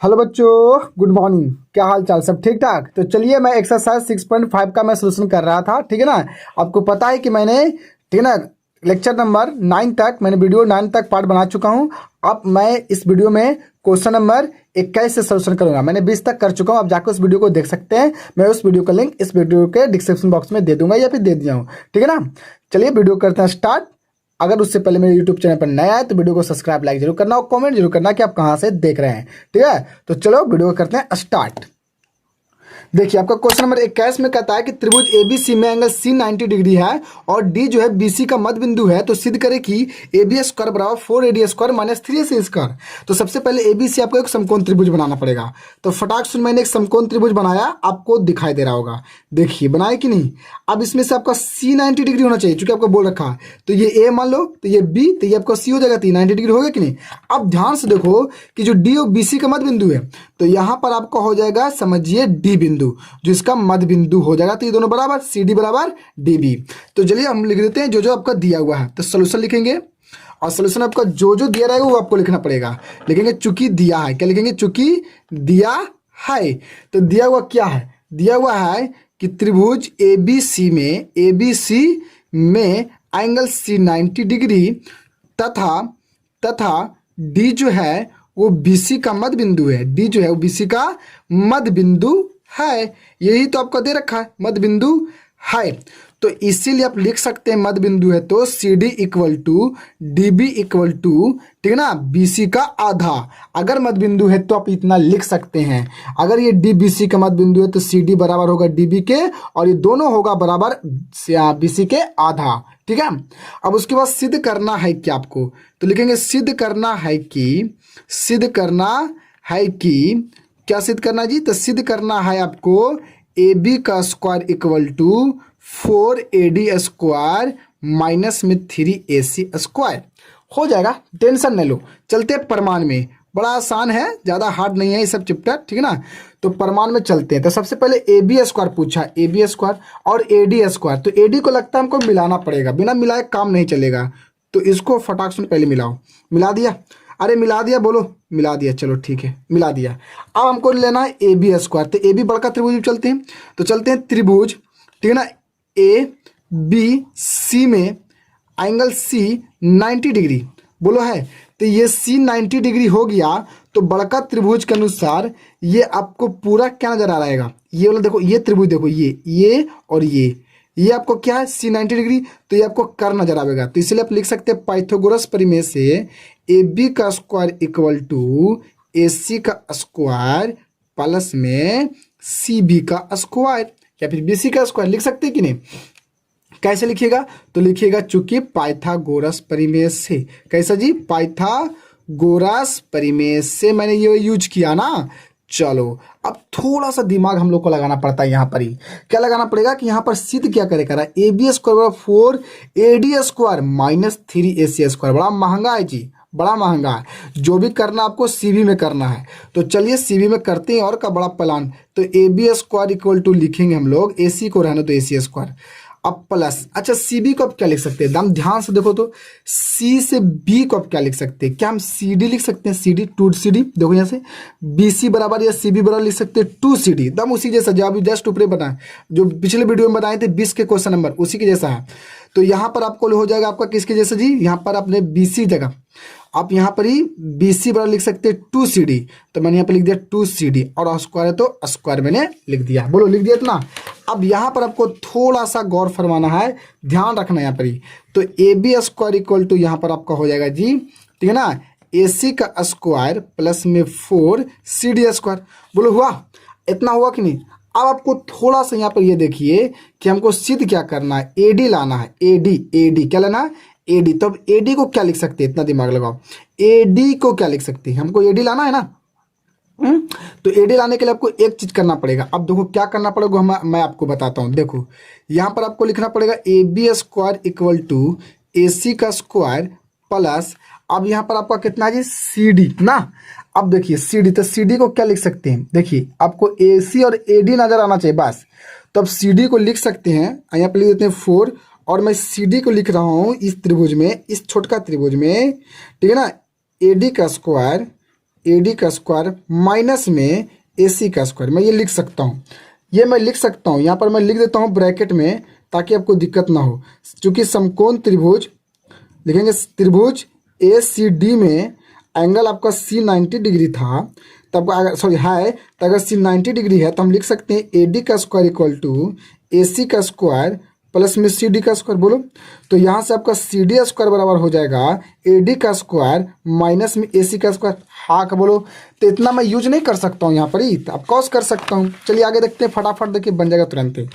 Hello बच्चों, good morning. क्या हाल चाल, सब ठीक ठाक? तो चलिए, मैं एक्सरसाइज 6.5 का मैं सोल्यूशन कर रहा था, ठीक है ना। आपको पता है कि मैंने, ठीक है ना, लेक्चर नंबर 9 तक मैंने वीडियो 9 तक पार्ट बना चुका हूं। अब मैं इस वीडियो में क्वेश्चन नंबर 21 से सोल्यूशन करूंगा। मैंने 20 तक कर चुका हूं, आप जाकर उस वीडियो को देख सकते हैं। मैं उस वीडियो का लिंक इस वीडियो के डिस्क्रिप्शन बॉक्स में दे दूंगा या फिर दे दिया हूँ, ठीक है ना। चलिए वीडियो करते हैं स्टार्ट। अगर उससे पहले मेरे यूट्यूब चैनल पर नया है तो वीडियो को सब्सक्राइब लाइक जरूर करना और कमेंट जरूर करना कि आप कहां से देख रहे हैं, ठीक है। तो चलो वीडियो को करते हैं स्टार्ट। देखिए, आपका क्वेश्चन नंबर 21 में कहता है कि त्रिभुज एबीसी में एंगल सी 90 डिग्री है और डी जो है बीसी का मध्य बिंदु है, तो सिद्ध करे कि एबी स्क्वायर बराबर 4AD square minus 3AC square. तो सबसे पहले एबीसी आपको एक समकोण त्रिभुज बनाना पड़ेगा। तो फटाक से मैंने एक समकोण त्रिभुज बनाया, आपको दिखाई दे रहा होगा। देखिए बनाए कि नहीं। अब इसमें से आपका सी 90 डिग्री होना चाहिए, चूंकि आपको बोल रखा है। तो ये ए मान लो, तो ये बी, तो ये आपका सी हो जाएगा, 90 डिग्री हो गया कि नहीं। अब ध्यान से देखो कि जो डी और बीसी का मध्य बिंदु है, तो यहां पर आपका हो जाएगा, समझिए डी बिंदु, जो इसका मध्य बिंदु हो जाएगा। तो ये दोनों बराबर, सी डी बराबर डी बी। तो चलिए हम लिख देते हैं जो जो आपका दिया हुआ है। तो सोल्यूशन लिखेंगे और सोल्यूशन आपका जो जो दिया रहेगा वो आपको लिखना पड़ेगा। लिखेंगे चूंकि दिया है, क्या लिखेंगे, चूंकि दिया है। तो दिया हुआ क्या है, दिया हुआ है कि त्रिभुज एबीसी में एंगल सी 90 डिग्री तथा डी जो है वो बीसी का मध्य बिंदु है। डी जो है वो बीसी का मध्य बिंदु है। यही तो आपको दे रखा है, मध्य बिंदु है। तो इसीलिए आप लिख सकते हैं मध्य बिंदु है तो C D equal to D B equal to, ठीक है ना, बीसी का आधा। अगर मध्य बिंदु है तो आप इतना लिख सकते हैं। अगर ये डी बीसी का मध्य बिंदु है तो सी डी बराबर होगा डी बी के, और ये दोनों होगा बराबर बीसी के आधा, ठीक है। अब उसके बाद सिद्ध करना है कि आपको, तो लिखेंगे सिद्ध करना है कि क्या सिद्ध करना जी, तो सिद्ध करना है आपको ए बी का square equal to 4AD square minus में 3AC स्क्वायर हो जाएगा। टेंशन नहीं लो, चलते प्रमाण में। बड़ा आसान है, ज़्यादा हार्ड नहीं है ये सब चैप्टर, ठीक है ना। तो प्रमाण में चलते हैं। तो सबसे पहले ए बी स्क्वायर पूछा, ए बी स्क्वायर और ए डी स्क्वायर। तो ए डी को लगता है हमको मिलाना पड़ेगा, बिना मिलाए काम नहीं चलेगा। तो इसको फटाक से पहले मिलाओ। मिला दिया, अरे मिला दिया, बोलो मिला दिया, चलो ठीक है मिला दिया। अब हमको लेना है ए बी स्क्वायर। तो ए बी बड़का त्रिभुज में चलते हैं, तो चलते हैं त्रिभुज, ठीक है ना, ए बी सी में एंगल सी 90 डिग्री बोलो है। तो ये सी 90 डिग्री हो गया। तो बड़का त्रिभुज के अनुसार ये आपको पूरा क्या नजर आ रहेगा, ये वाला देखो, ये त्रिभुज देखो, ये और ये आपको क्या है, सी 90 डिग्री। तो ये आपको कर नजर आएगा। तो इसलिए आप लिख सकते हैं पाइथागोरस प्रमेय से ए बी का square equal to A C का स्क्वायर प्लस में सी बी का स्क्वायर या फिर बी सी का स्क्वायर लिख सकते हैं कि नहीं। कैसे लिखिएगा, तो लिखिएगा चूंकि पाइथागोरस प्रमेय से। कैसा जी, पाइथागोरस प्रमेय से मैंने ये यूज किया ना। चलो अब थोड़ा सा दिमाग हम लोग को लगाना पड़ता है यहाँ पर ही। क्या लगाना पड़ेगा कि यहाँ पर सिद्ध क्या करेगा, A B square 4AD square minus 3AC square. बड़ा महंगा है जी, बड़ा महंगा है। जो भी करना आपको सीबी में करना है। तो चलिए सीबी में करते हैं और का बड़ा प्लान। तो A B square equal to लिखेंगे हम लोग, ए सी को रहने तो AC स्क्वायर, अब प्लस, अच्छा सी बी को आप क्या लिख सकते हैं, दम ध्यान से देखो। तो सी से बी को आप क्या लिख सकते हैं, क्या हम सी डी लिख सकते हैं, सी डी 2CD। देखो यहाँ से बी सी बराबर या सी बी बराबर लिख सकते हैं 2CD। दम उसी जैसा जो अभी जस्ट ऊपर बनाए, जो पिछले वीडियो में बताए थे 20 के क्वेश्चन नंबर, उसी के जैसा है। तो यहाँ पर आपको हो जाएगा आपका किसके जैसा जी, यहाँ पर आपने BC जगह आप यहाँ पर ही BC बराबर लिख सकते हैं 2CD। तो मैंने यहाँ पर लिख दिया 2CD और स्क्वायर है तो स्क्वायर मैंने लिख दिया। बोलो लिख दिया इतना। अब यहाँ पर आपको थोड़ा सा गौर फरमाना है, ध्यान रखना यहाँ पर ही। तो A B square equal to यहाँ पर आपका हो जाएगा जी, ठीक है ना, AC का स्क्वायर प्लस में 4CD स्क्वायर। बोलो हुआ, इतना हुआ कि नहीं। अब आपको थोड़ा सा यहाँ पर ये देखिए कि हमको सिद्ध क्या करना है, AD लाना है। AD क्या लाना है, AD। तो अब AD को क्या लिख सकते हैं, इतना दिमाग लगाओ। AD को क्या लिख सकते हैं, हमको AD लाना है ना। तो AD लाने के लिए आपको एक चीज करना पड़ेगा। अब देखो क्या करना पड़ेगा, मैं आपको बताता हूं। देखो यहाँ पर आपको लिखना पड़ेगा A B square equal to AC का स्क्वायर प्लस, अब यहाँ पर आपका कितना जी, CD ना। अब देखिए CD, तो CD को क्या लिख सकते हैं, देखिए आपको AC और AD नजर आना चाहिए बस। तो अब CD को लिख सकते हैं, यहाँ पर लिख देते हैं 4, और मैं CD को लिख रहा हूँ इस त्रिभुज में, इस छोटका त्रिभुज में, ठीक है ना, AD का स्क्वायर AD का स्क्वायर माइनस में AC का स्क्वायर। मैं ये लिख सकता हूँ, ये मैं लिख सकता हूँ, यहाँ पर मैं लिख देता हूँ ब्रैकेट में ताकि आपको दिक्कत ना हो। क्योंकि समकोण त्रिभुज लिखेंगे, त्रिभुज ACD में एंगल आपका C 90 डिग्री था, तब अगर सॉरी है, तो अगर C 90 डिग्री है तो हम लिख सकते हैं AD का स्क्वायर इक्वल टू AC का स्क्वायर प्लस में CD का स्क्वायर। बोलो, तो यहाँ से आपका CD स्क्वायर बराबर हो जाएगा AD का स्क्वायर माइनस में AC का स्क्वायर। हाँ का बोलो, तो इतना मैं यूज नहीं कर सकता हूँ यहाँ पर ही, तो ऑफकोर्स कर सकता हूँ। चलिए आगे देखते हैं, फटाफट देखिए बन जाएगा तुरंत ही।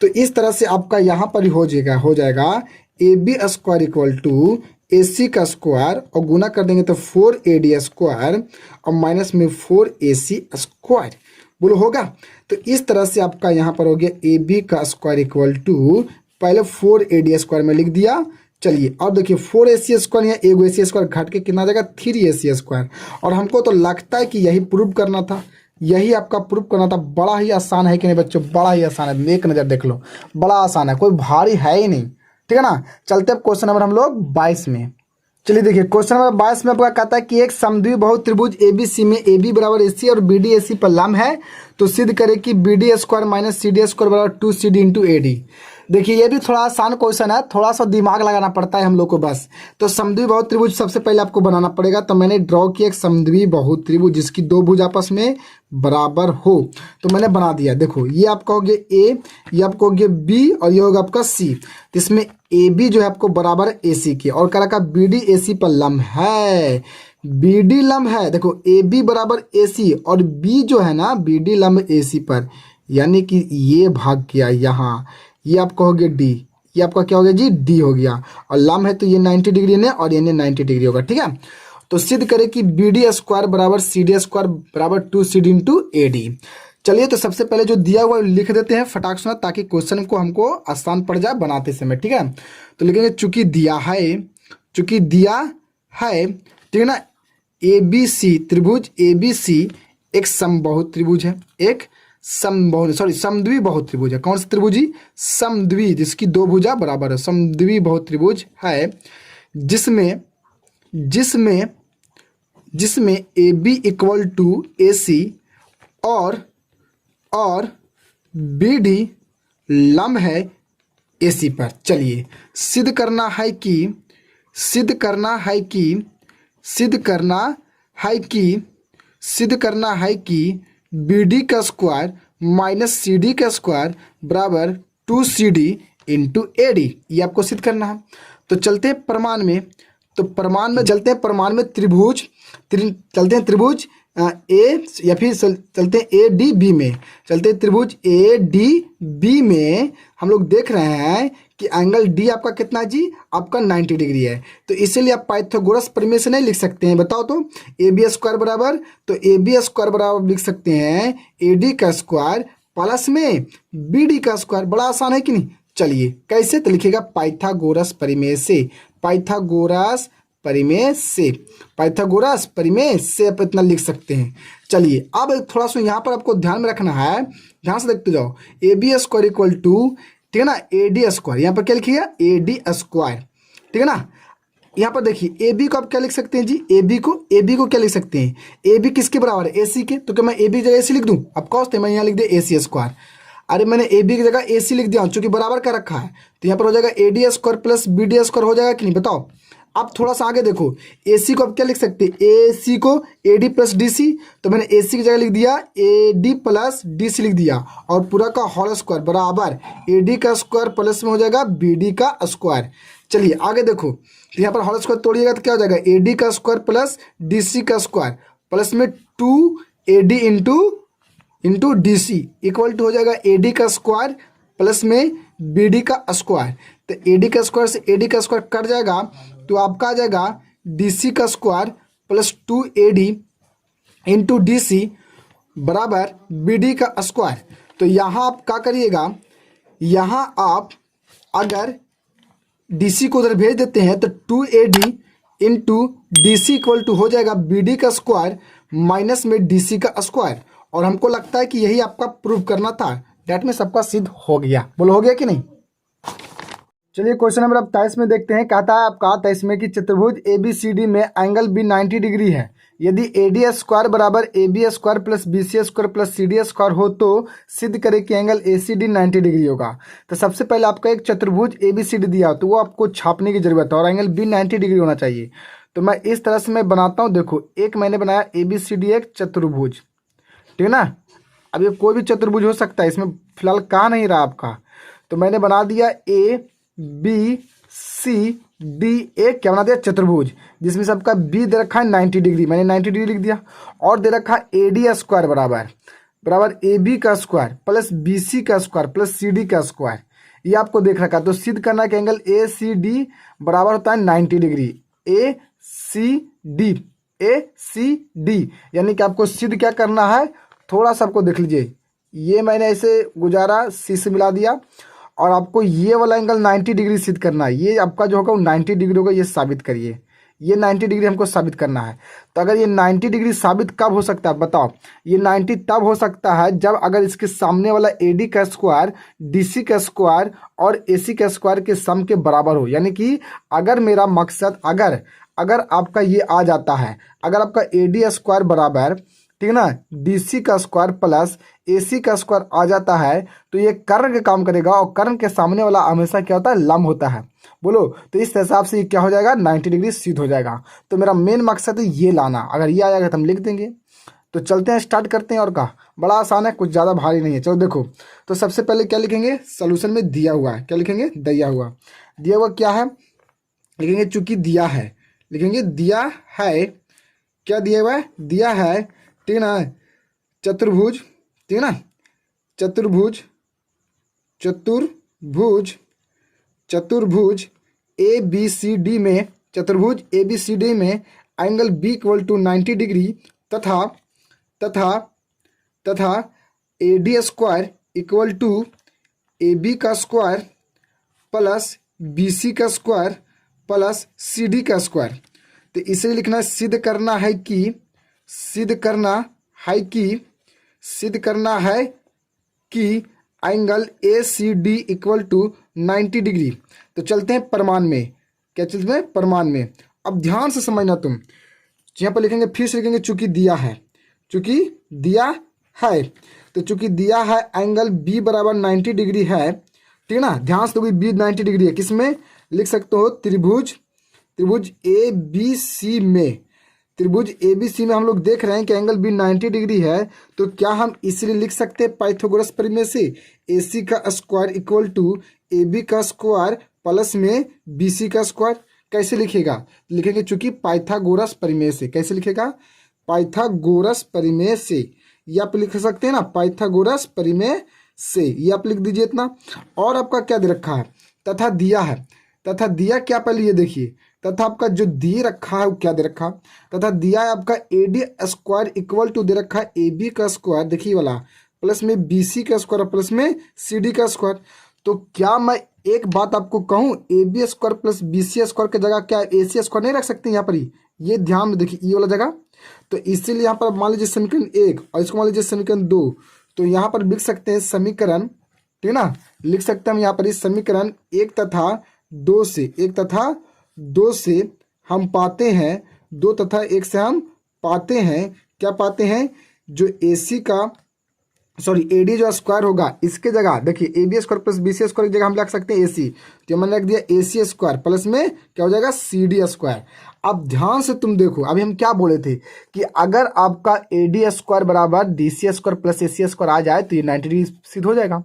तो इस तरह से आपका यहाँ पर ही हो जाएगा AB square equal to AC का स्क्वायर और गुना कर देंगे तो 4AD स्क्वायर और माइनस में 4AC स्क्वायर। बोलो होगा। तो इस तरह से आपका यहाँ पर हो गया AB का स्क्वायर इक्वल टू पहले 4AD स्क्वायर में लिख दिया। चलिए अब देखिए 4AC स्क्वायर या एगो AC स्क्वायर घट के कितना आ जाएगा 3AC स्क्वायर। और हमको तो लगता है कि यही प्रूव करना था, यही आपका प्रूफ करना था। बड़ा ही आसान है कि नहीं बच्चों, बड़ा ही आसान है, एक नज़र देख लो, बड़ा आसान है, कोई भारी है ही नहीं। ठीक है ना। चलते अब क्वेश्चन नंबर हम लोग 22 में। चलिए देखिए क्वेश्चन नंबर 22 में आपका कहता है कि एक समद्विबाहु त्रिभुज ABC में AB बराबर AC और BD AC पर लंब है, तो सिद्ध करें कि BD square minus CD square बराबर 2CD इंटू AD। देखिए ये भी थोड़ा आसान क्वेश्चन है, थोड़ा सा दिमाग लगाना पड़ता है हम लोग को बस। तो समद्विबाहु त्रिभुज सबसे पहले आपको बनाना पड़ेगा। तो मैंने ड्रॉ किया एक समद्विबाहु त्रिभुज जिसकी दो भुज आपस में बराबर हो, तो मैंने बना दिया। देखो ये आपका हो गया A, ये आपका हो गया B और ये होगा आपका C। तो इसमें AB जो है आपको बराबर AC की, और कह रखा BD AC पर लंब है, BD लंब है। देखो AB बराबर AC और B जो है ना BD लंब AC पर, यानी कि ये भाग किया यहाँ, ये आपका हो गया D, ये आपका क्या हो गया जी D हो गया, और लंब है तो ये 90 डिग्री ने और ये 90 डिग्री होगा। ठीक है। तो सिद्ध करें कि BD स्क्वायर बराबर CD स्क्वायर बराबर 2CD इंटू AD। चलिए तो सबसे पहले जो दिया हुआ लिख देते हैं फटाक से, ताकि क्वेश्चन को हमको आसान पड़ जाए बनाते समय। ठीक है। तो लिखेंगे चूंकि दिया है, ठीक है ना, ABC त्रिभुज ABC एक समबाहु त्रिभुज है, एक समद्विबाहु त्रिभुज है। कौन सा त्रिभुज जी? समद्वि, जिसकी दो भुजा बराबर है, समद्विबाहु त्रिभुज है, जिसमें AB इक्वल टू AC और BD लंब है AC पर। चलिए सिद्ध करना है कि BD का स्क्वायर माइनस CD का स्क्वायर बराबर 2CD इंटू AD। ये आपको सिद्ध करना है। तो चलते हैं प्रमाण में, चलते हैं त्रिभुज A या फिर चलते हैं ADB में। चलते हैं त्रिभुज ADB में हम लोग देख रहे हैं कि एंगल D आपका कितना जी, आपका 90 डिग्री है। तो इसीलिए आप पाइथागोरस प्रमेय से नहीं लिख सकते हैं। बताओ तो AB स्क्वायर बराबर, तो AB स्क्वायर बराबर लिख सकते हैं AD का स्क्वायर प्लस में BD का स्क्वायर। बड़ा आसान है कि नहीं। चलिए कैसे, तो लिखिएगा पाइथागोरस प्रमेय से आप इतना लिख सकते हैं। चलिए अब थोड़ा सा यहाँ पर आपको ध्यान में रखना है, ध्यान से देखते जाओ। AB स्क्वायर इक्वल टू, ठीक है ना, AD स्क्वायर, यहाँ पर क्या लिखिएगा AD स्क्वायर। ठीक है ना। यहाँ पर देखिए AB को आप क्या लिख सकते हैं जी, AB को क्या लिख सकते हैं, AB किसके बराबर है AC के। तो क्या मैं AB की जगह AC लिख दूँ? ऑफकोर्स मैं यहाँ लिख दिया AC स्क्वायर। अरे मैंने AB की जगह AC लिख दिया चूंकि बराबर का रखा है, तो यहाँ पर हो जाएगा AD square plus BD square हो जाएगा कि नहीं, बताओ। अब थोड़ा सा आगे देखो, AC को आप क्या लिख सकते हैं, AC को AD प्लस DC। तो मैंने AC की जगह लिख दिया AD प्लस DC लिख दिया, और पूरा का होल स्क्वायर बराबर AD का स्क्वायर प्लस में हो जाएगा BD का स्क्वायर। चलिए आगे देखो, तो यहाँ पर होल स्क्वायर तोड़िएगा तो क्या हो जाएगा AD का स्क्वायर प्लस DC का स्क्वायर प्लस में 2AD into DC equal to हो जाएगा AD का स्क्वायर प्लस में BD का स्क्वायर। तो AD का स्क्वायर से AD का स्क्वायर कट जाएगा, तो आपका आ जाएगा DC का square plus 2AD into DC बराबर BD का स्क्वायर। तो यहाँ आप क्या करिएगा, यहाँ आप अगर DC को उधर भेज देते हैं तो 2AD into DC equal to हो जाएगा BD का स्क्वायर माइनस में DC का स्क्वायर। और हमको लगता है कि यही आपका प्रूव करना था, डेट में सबका सिद्ध हो गया। बोलो हो गया कि नहीं। चलिए क्वेश्चन नंबर 23 में देखते हैं। कहता है आपका 23 में कि चतुर्भुज ABCD में एंगल B 90 डिग्री है, यदि AD स्क्वायर बराबर AB square plus BC square plus CD square हो तो सिद्ध करें कि एंगल ACD 90 डिग्री होगा। तो सबसे पहले आपका एक चतुर्भुज ABCD दिया तो वो आपको छापने की जरूरत है और एंगल B 90 डिग्री होना चाहिए। तो मैं इस तरह से मैं बनाता हूँ। देखो, एक मैंने बनाया ABCD एक चतुर्भुज, ठीक है ना। अब ये कोई भी चतुर्भुज हो सकता है, इसमें फिलहाल कहा नहीं रहा आपका। तो मैंने बना दिया ABCD एक क्या बना दिया चतुर्भुज, जिसमें सबका B दे रखा है 90 डिग्री, मैंने 90 डिग्री लिख दिया। और दे रखा है AD स्क्वायर बराबर AB का स्क्वायर प्लस BC का स्क्वायर प्लस CD का स्क्वायर, ये आपको देख रखा है। तो सिद्ध करना कि एंगल ACD बराबर होता है 90 डिग्री। ACD यानी कि आपको सिद्ध क्या करना है, थोड़ा सा आपको देख लीजिए, ये मैंने ऐसे गुजारा, C से मिला दिया और आपको ये वाला एंगल 90 डिग्री सिद्ध करना है। ये आपका जो होगा वो 90 डिग्री होगा, ये साबित करिए। ये 90 डिग्री हमको साबित करना है। तो अगर ये 90 डिग्री साबित कब हो सकता है बताओ? ये 90 तब हो सकता है जब अगर इसके सामने वाला AD का स्क्वायर DC का स्क्वायर और AC का स्क्वायर के सम के बराबर हो। यानी कि अगर मेरा मकसद अगर आपका ये आ जाता है, अगर आपका AD स्क्वायर बराबर, ठीक है ना, DC का स्क्वायर प्लस AC का स्क्वायर आ जाता है तो ये कर्ण का काम करेगा और कर्ण के सामने वाला हमेशा क्या होता है, लंब होता है। बोलो, तो इस हिसाब से ये क्या हो जाएगा, 90 डिग्री सिद्ध हो जाएगा। तो मेरा मेन मकसद है ये लाना। अगर ये आ जाएगा तो हम लिख देंगे। तो चलते हैं, स्टार्ट करते हैं। और का बड़ा आसान है, कुछ ज़्यादा भारी नहीं है। चलो देखो, तो सबसे पहले क्या लिखेंगे, सोल्यूशन में दिया हुआ है, क्या लिखेंगे, दिया हुआ क्या है, लिखेंगे चूंकि दिया है, लिखेंगे दिया है, क्या दिया हुआ है, दिया है, ठीक है ना, चतुर्भुज, ठीक है ना, चतुर्भुज ABCD में, चतुर्भुज ABCD में angle B equal to 90 degree तथा AD square equal to AB का स्क्वायर प्लस BC का स्क्वायर प्लस CD का स्क्वायर। तो इसे लिखना है, सिद्ध करना है कि angle ACD equal to 90 degree. तो चलते हैं प्रमाण में, क्या चलते हैं, प्रमाण में। अब ध्यान से समझना तुम, यहाँ पर लिखेंगे, फिर से लिखेंगे चूंकि दिया है, तो चूंकि दिया है एंगल B बराबर 90 डिग्री है, ठीक है ना। ध्यान से देखो, B 90 डिग्री है, किसमें लिख सकते हो, त्रिभुज ABC में, त्रिभुज ABC में हम लोग देख रहे हैं कि एंगल B 90 डिग्री है। तो क्या हम इसलिए लिख सकते हैं पाइथागोरस प्रमेय से, AC का स्क्वायर इक्वल टू AB का स्क्वायर प्लस में BC का स्क्वायर। कैसे लिखेगा, लिखेंगे चूंकि पाइथागोरस प्रमेय से। कैसे लिखेगा, पाइथागोरस प्रमेय से, ये आप लिख सकते हैं ना, पाइथागोरस प्रमेय से, ये आप लिख दीजिए इतना। और आपका क्या दे रखा है, तथा दिया है, तथा दिया क्या, पहले ये देखिए, तथा आपका जो दे रखा है वो क्या दे रखा, तथा दिया है आपका AD स्क्वायर इक्वल टू दे रखा है AB का स्क्वायर, देखिए वाला, प्लस में BC का स्क्वायर प्लस में CD का स्क्वायर। तो क्या मैं एक बात आपको कहूँ, AB square plus BC square की जगह क्या AC स्क्वायर नहीं रख सकते यहाँ पर ही, ये ध्यान में देखिए, ये वाला जगह। तो इसीलिए यहाँ पर मान लीजिए समीकरण 1 और इसको मान लीजिए समीकरण 2, तो यहाँ पर लिख सकते हैं समीकरण, ठीक है ना, लिख सकते हैं हम यहाँ पर इस समीकरण 1 तथा 2 से हम पाते हैं, 2 तथा 1 से हम पाते हैं, क्या पाते हैं, जो AD जो स्क्वायर होगा इसके जगह देखिए AB square plus BC square की जगह हम लिख सकते हैं AC, तो मैंने रख दिया AC स्क्वायर प्लस में क्या हो जाएगा, CD स्क्वायर। अब ध्यान से तुम देखो, अभी हम क्या बोले थे कि अगर आपका AD square plus DC square plus AC square आ जाए तो ये 90 डिग्री सिद्ध हो जाएगा।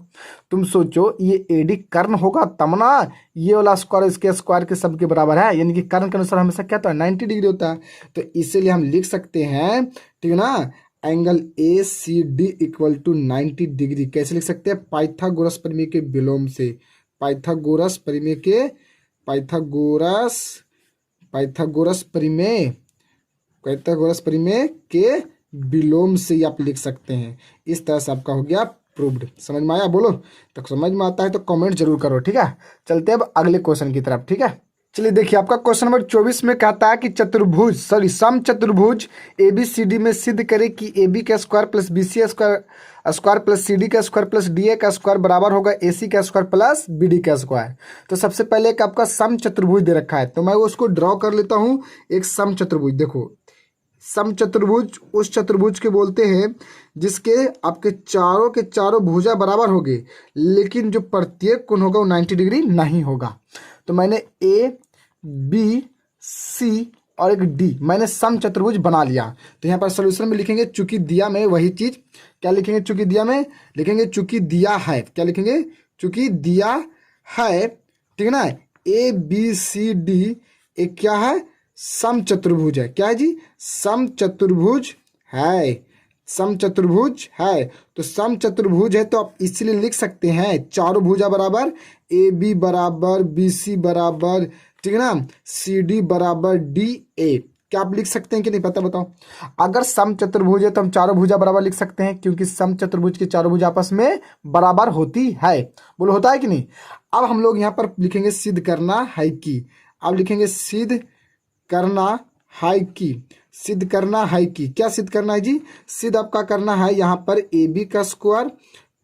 तुम सोचो, ये AD कर्ण होगा तब ना, ये वाला स्क्वायर इसके स्क्वायर के सब के बराबर है, यानी कि कर्ण के अनुसार हमेशा क्या होता है, 90 डिग्री होता है। तो इसीलिए हम लिख सकते हैं, ठीक है ना, angle ACD equal to 90 degree. कैसे लिख सकते हैं, पाइथागोरस प्रमेय के विलोम से, पाइथागोरस प्रमेय के विलोम से आप लिख सकते हैं। इस तरह से आपका हो गया प्रूव्ड। समझ में आया, बोलो, तो समझ में आता है तो कमेंट जरूर करो, ठीक है। चलते हैं अब अगले क्वेश्चन की तरफ, ठीक है। चलिए देखिए, आपका क्वेश्चन नंबर 24 में कहता है कि सम चतुर्भुज ABCD में सिद्ध करें कि AB का square plus BC square plus CD का स्क्वायर प्लस DA का स्क्वायर बराबर होगा AC का स्क्वायर प्लस BD का स्क्वायर। तो सबसे पहले एक आपका सम चतुर्भुज दे रखा है, तो मैं उसको ड्रॉ कर लेता हूँ। एक सम चतुर्भुज, देखो समचतुर्भुज उस चतुर्भुज के बोलते हैं जिसके आपके चारों के चारों भुजा बराबर होंगे, लेकिन जो प्रत्येक कोण होगा वो 90 डिग्री नहीं होगा। तो मैंने ए बी सी और एक डी मैंने समचतुर्भुज बना लिया। तो यहाँ पर सोल्यूशन में लिखेंगे, चूंकि दिया में वही चीज, क्या लिखेंगे, चूंकि दिया में लिखेंगे चूंकि दिया है, क्या लिखेंगे, चूंकि दिया है, ठीक है ना। ए बी सी डी एक क्या है, समचतुर्भुज है। क्या है जी, समचतुर्भुज है, समचतुर्भुज है। तो समचतुर्भुज है तो आप इसलिए लिख सकते हैं चारों भुजा बराबर, ए बी बराबर बी सी बराबर, ठीक है ना, सी डी बराबर डी ए। क्या आप लिख सकते हैं कि नहीं, पता बताओ। अगर समचतुर्भुज है तो हम चारों भुजा बराबर लिख सकते हैं, क्योंकि समचतुर्भुज के चारों भुजा आपस में बराबर होती है। बोलो होता है कि नहीं। अब हम लोग यहाँ पर लिखेंगे सिद्ध करना है कि, अब लिखेंगे सिद्ध करना है कि, सिद्ध करना है कि, क्या सिद्ध करना है जी, सिद्ध आपका करना है यहाँ पर ए बी का स्क्वायर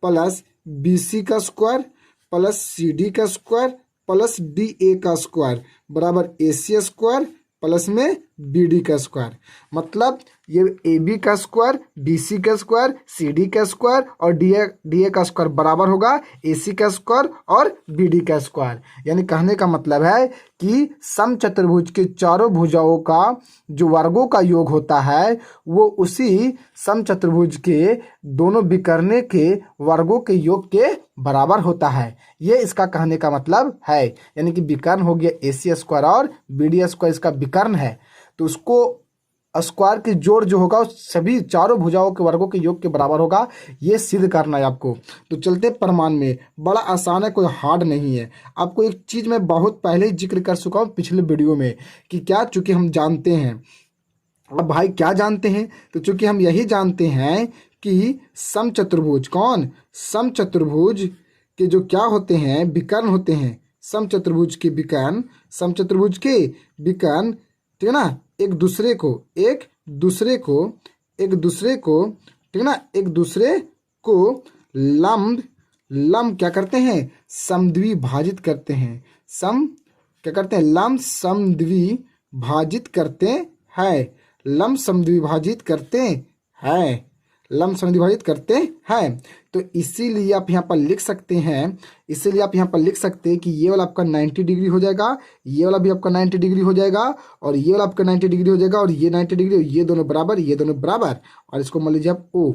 प्लस बी सी का स्क्वायर प्लस सी डी का स्क्वायर प्लस डी ए का स्क्वायर बराबर ए सी स्क्वायर प्लस में बी डी का स्क्वायर। मतलब ये ए बी का स्क्वायर, बी सी का स्क्वायर, सी डी का स्क्वायर और डी ए का स्क्वायर बराबर होगा ए सी का स्क्वायर और बी डी का स्क्वायर। यानी कहने का मतलब है कि समचतुर्भुज के चारों भुजाओं का जो वर्गों का योग होता है वो उसी समचतुर्भुज के दोनों विकर्णे के वर्गों के योग के बराबर होता है। ये इसका कहने का मतलब है। यानी कि विकर्ण हो गया ए सी स्क्वायर और बी डी स्क्वायर, इसका विकर्ण है तो उसको स्क्वायर के जोड़ जो होगा सभी चारों भुजाओं के वर्गों के योग के बराबर होगा। ये सिद्ध करना है आपको। तो चलते प्रमाण में, बड़ा आसान है, कोई हार्ड नहीं है। आपको एक चीज मैं बहुत पहले ही जिक्र कर चुका हूँ पिछले वीडियो में कि क्या, चूंकि हम जानते हैं। अब भाई क्या जानते हैं, तो चूंकि हम यही जानते हैं कि समचतुर्भुज, कौन, समचतुर्भुज के जो क्या होते हैं, विकर्ण होते हैं। समचतुर्भुज के विकर्ण, समचतुर्भुज के विकर्ण, ठीक है ना, एक दूसरे को ठीक है ना, एक दूसरे को लंब क्या करते हैं, समद्विभाजित करते हैं। क्या करते हैं, लंब समद्विभाजित करते हैं, लंब समद्विभाजित करते हैं, लंब समद्विभाजित करते हैं। तो इसीलिए आप यहाँ पर लिख सकते हैं, इसीलिए आप यहाँ पर लिख सकते हैं कि ये वाला आपका 90 डिग्री हो जाएगा, ये वाला भी आपका 90 डिग्री हो जाएगा और ये वाला आपका 90 डिग्री हो जाएगा और ये 90 डिग्री, ये दोनों बराबर, ये दोनों बराबर। और इसको मान लीजिए आप ओ।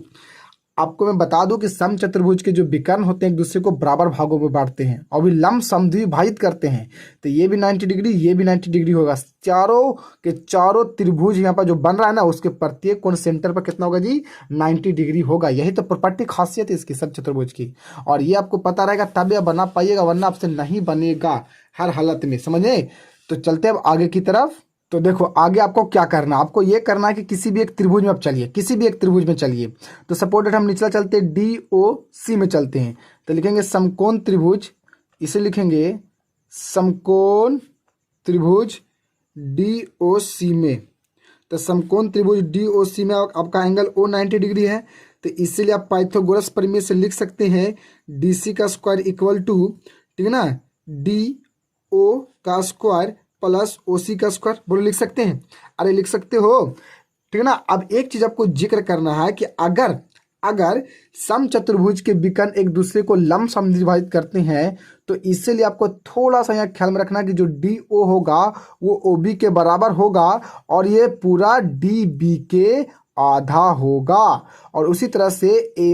आपको मैं बता दूं कि समचतुर्भुज के जो विकर्ण होते हैं एक दूसरे को बराबर भागों में बांटते हैं और भी लंब समद्विभाजित करते हैं। तो ये भी 90 डिग्री, ये भी 90 डिग्री होगा। चारों के चारों त्रिभुज यहाँ पर जो बन रहा है ना, उसके प्रत्येक कोण सेंटर पर कितना होगा जी, 90 डिग्री होगा। यही तो प्रॉपर्टी खासियत है इसकी समचतुर्भुज की। और ये आपको पता रहेगा तब यह बना पाइएगा, वरना आपसे नहीं बनेगा हर हालत में, समझे। तो चलते अब आगे की तरफ। तो देखो आगे आपको क्या करना है, आपको ये करना है कि किसी भी एक त्रिभुज में आप चलिए, किसी भी एक त्रिभुज में चलिए। तो सपोर्टेड हम निचला चलते डी ओ सी में चलते हैं। तो लिखेंगे समकोण त्रिभुज, इसे लिखेंगे समकोण त्रिभुज डी ओ सी में। तो समकोण त्रिभुज डी ओ सी में आपका एंगल ओ 90 डिग्री है। तो इसीलिए आप पाइथागोरस प्रमेय से लिख सकते हैं डी सी का स्क्वायर इक्वल टू, ठीक है ना, डी ओ का स्क्वायर प्लस ओ सी का स्क्वायर। बोलो लिख सकते हैं, अरे लिख सकते हो, ठीक है ना। अब एक चीज आपको जिक्र करना है कि अगर समचतुर्भुज के विकर्ण एक दूसरे को लंब समद्विभाजित करते हैं तो इसीलिए आपको थोड़ा सा यहाँ ख्याल में रखना कि जो डी ओ होगा वो ओ बी के बराबर होगा और ये पूरा डी बी के आधा होगा। और उसी तरह से ए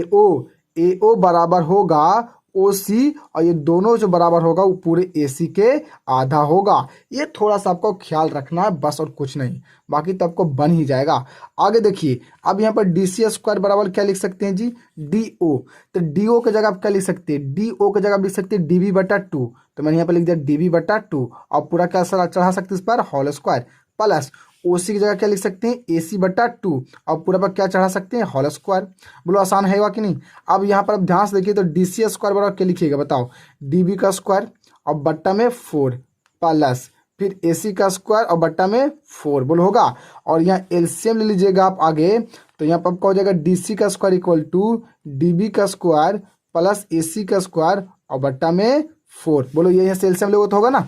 ओ बराबर होगा ओ सी और ये दोनों जो बराबर होगा वो पूरे ए सी के आधा होगा। ये थोड़ा सा आपको ख्याल रखना है बस, और कुछ नहीं, बाकी तो आपको बन ही जाएगा। आगे देखिए, अब यहाँ पर डी सी स्क्वायर बराबर क्या लिख सकते हैं जी, डी ओ। तो डी ओ की जगह आप क्या लिख सकते हैं, डी ओ की जगह आप लिख सकते हैं डी बी बटा 2। तो मैंने यहाँ पर लिख दिया डी बी बटा 2 और पूरा क्या चढ़ा सकते हैं इस पर, होल स्क्वायर प्लस ओ सी की जगह क्या लिख सकते हैं, ए सी बटा 2 और पूरा पर क्या चढ़ा सकते हैं, होल स्क्वायर। बोलो आसान है कि नहीं। अब यहाँ पर आप ध्यान से देखिए तो डी सी स्क्वायर बराबर क्या लिखिएगा बताओ, डी बी का स्क्वायर और बट्टा में 4 प्लस फिर ए सी का स्क्वायर और बट्टा में 4। बोलो होगा। और यहाँ एलसीएम ले लीजिएगा आप आगे, तो यहाँ पर आपका हो जाएगा डी सी का square equal to D B का स्क्वायर प्लस ए सी का स्क्वायर और बट्टा में 4। बोलो ये यहाँ से एलसीएम लोगे तो होगा ना।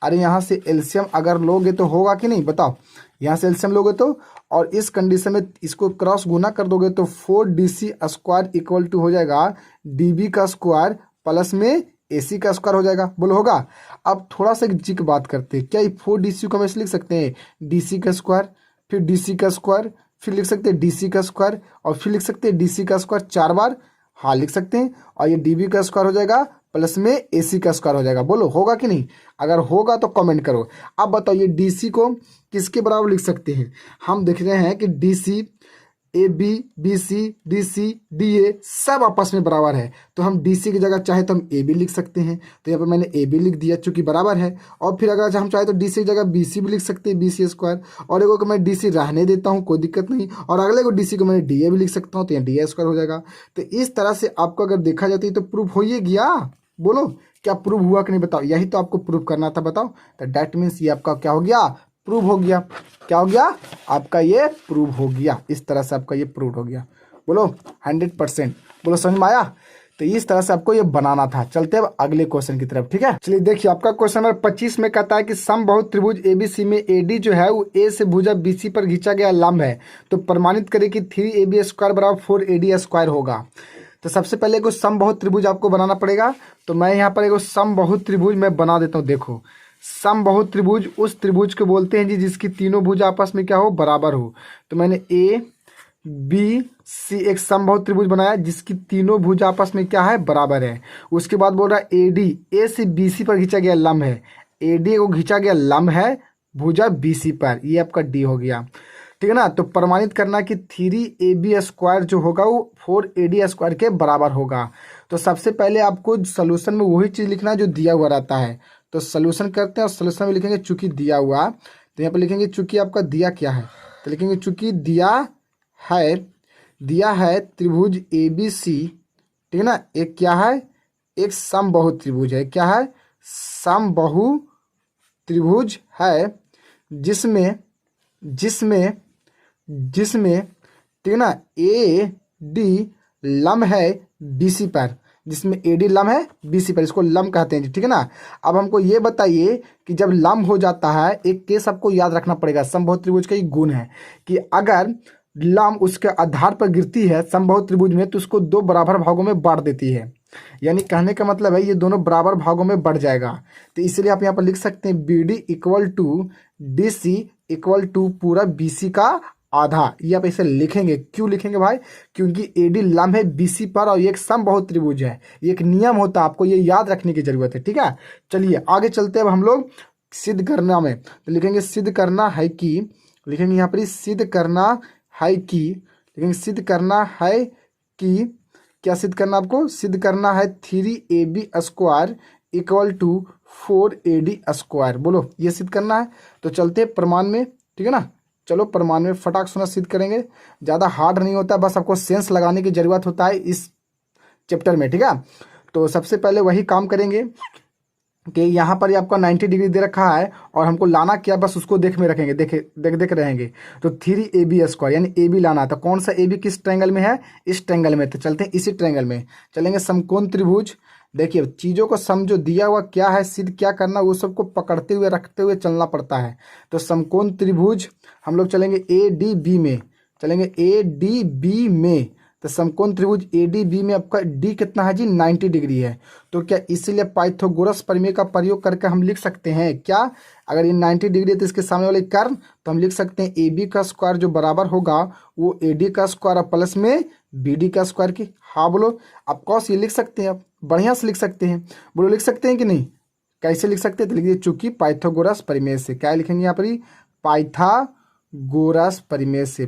अरे यहाँ से एलसीएम अगर लोगे तो होगा कि नहीं, बताओ। यहाँ से एलसीएम लोगे तो, और इस कंडीशन में इसको क्रॉस गुना कर दोगे तो 4DC² इक्वल टू हो जाएगा DB का स्क्वायर प्लस में AC का स्क्वायर हो जाएगा। बोलो होगा। अब थोड़ा सा एक जी की बात करते हैं, क्या ये 4DC को हम ऐसे लिख सकते हैं DC का स्क्वायर, फिर DC का स्क्वायर, फिर लिख सकते हैं DC का स्क्वायर, और फिर लिख सकते हैं DC का स्क्वायर 4 बार। हाँ लिख सकते हैं, और ये DB का स्क्वायर हो जाएगा प्लस में AC का स्क्वायर हो जाएगा। बोलो होगा कि नहीं, अगर होगा तो कमेंट करो। अब बताओ ये DC को किसके बराबर लिख सकते हैं। हम देख रहे हैं कि DC AB BC DC DA सब आपस में बराबर है, तो हम DC की जगह चाहे तो हम AB लिख सकते हैं। तो यहाँ पर मैंने AB लिख दिया चूंकि बराबर है, और फिर अगर हम चाहे तो DC की जगह BC भी लिख सकते हैं, BC स्क्वायर, और एगो को मैं DC रहने देता हूँ, कोई दिक्कत नहीं, और अगले को DC को मैंने DA भी लिख सकता हूँ, तो यहाँ DA स्क्वायर हो जाएगा। तो इस तरह से आपको अगर देखा जाती है तो प्रूफ हो ही गया। बोलो क्या प्रूफ हुआ कि नहीं, बताओ। यही तो आपको प्रूफ करना था, बताओ। तो डैट मीन्स ये आपका क्या हो गया, प्रूव हो गया। क्या हो गया आपका, ये प्रूव हो गया। इस तरह से आपका ये प्रूव हो गया। बोलो 100%। बोलो समझ में आया। तो इस तरह से आपको ये बनाना था। चलते अब अगले क्वेश्चन की तरफ, ठीक है। चलिए देखिए आपका क्वेश्चन नंबर 25 में कहता है कि समबाहु त्रिभुज ABC में AD जो है वो A से भुजा BC पर खींचा गया लंब है, तो प्रमाणित करें कि 3AB² बराबर 4AD² होगा। तो सबसे पहले कोई समबाहु त्रिभुज आपको बनाना पड़ेगा। तो मैं यहाँ पर एक समबाहु त्रिभुज मैं बना देता हूँ। देखो समबाहु त्रिभुज उस त्रिभुज को बोलते हैं जी जिसकी तीनों भुजा आपस में क्या हो, बराबर हो। तो मैंने ABC एक समबाहु त्रिभुज बनाया जिसकी तीनों भुजा आपस में क्या है, बराबर है। उसके बाद बोल रहा है AD A से BC पर खींचा गया लंब है। AD को खींचा गया लंब है भुजा BC पर, ये आपका D हो गया, ठीक है ना। तो प्रमाणित करना कि 3AB² जो होगा वो 4AD² के बराबर होगा। तो सबसे पहले आपको सोल्यूशन में वही चीज़ लिखना है जो दिया हुआ रहता है। तो सोल्यूशन करते हैं और सोल्यूशन में लिखेंगे चूंकि दिया हुआ, तो यहाँ पर लिखेंगे चूंकि आपका दिया क्या है, तो लिखेंगे चूंकि दिया है त्रिभुज ABC, ठीक है ना। एक क्या है, एक समबाहु त्रिभुज है। क्या है, समबाहु त्रिभुज है जिसमें ठीक है ना AD लंब है BC पर, जिसमें AD लंब है BC पर, इसको लंब कहते हैं जी, ठीक है ना। अब हमको ये बताइए कि जब लंब हो जाता है, एक केस आपको याद रखना पड़ेगा, समबाहु त्रिभुज का ये गुण है कि अगर लंब उसके आधार पर गिरती है समबाहु त्रिभुज में तो उसको 2 बराबर भागों में बांट देती है। यानी कहने का मतलब है ये दोनों बराबर भागों में बढ़ जाएगा। तो इसलिए आप यहाँ पर लिख सकते हैं BD equal to DC equal to पूरा BC का आधा। ये आप ऐसे लिखेंगे। क्यों लिखेंगे भाई, क्योंकि AD लंब है BC पर और ये एक समबाहु त्रिभुज है। ये एक नियम होता है, आपको ये याद रखने की जरूरत है, ठीक है। चलिए आगे चलते हैं अब हम लोग सिद्ध करना में। तो लिखेंगे सिद्ध करना है कि, लिखेंगे यहाँ पर सिद्ध करना है कि, लिखेंगे सिद्ध करना है कि, क्या सिद्ध करना, आपको सिद्ध करना है 3AB² इक्वल टू 4AD²। बोलो ये सिद्ध करना है। तो चलते हैं प्रमाण में, ठीक है ना। चलो प्रमाण में फटाक सुना सिद्ध करेंगे। ज़्यादा हार्ड नहीं होता, बस आपको सेंस लगाने की जरूरत होता है इस चैप्टर में, ठीक है। तो सबसे पहले वही काम करेंगे कि यहाँ पर ही आपका 90 डिग्री दे रखा है और हमको लाना क्या, बस उसको देख में रखेंगे, देख रहेंगे। तो 3AB² यानी AB लाना है। तो कौन सा AB किस ट्रायंगल में है, इस ट्रायंगल में। तो चलते हैं इसी ट्रायंगल में, चलेंगे समकोण त्रिभुज। देखिए चीज़ों को समझो, दिया हुआ क्या है, सिद्ध क्या करना, वो सबको पकड़ते हुए रखते हुए चलना पड़ता है। तो समकोण त्रिभुज हम लोग चलेंगे ADB में, चलेंगे ADB में। तो समकोण त्रिभुज ADB में आपका D कितना है जी, 90 डिग्री है। तो क्या इसीलिए पाइथागोरस प्रमेय का प्रयोग करके हम लिख सकते हैं क्या, अगर ये 90 डिग्री है तो इसके सामने वाले कर्व, तो हम लिख सकते हैं AB का स्क्वायर जो बराबर होगा वो AD का स्क्वायर और प्लस में BD का स्क्वायर की। हाँ बोलो, आप कौस ये लिख सकते हैं, आप बढ़िया से लिख सकते हैं। बोलो लिख सकते हैं कि नहीं, कैसे लिख सकते हैं, तो लिखिए चूंकि पाइथागोरस प्रमेय से। क्या लिखेंगे यहाँ पर, पाइथागोरस प्रमेय से,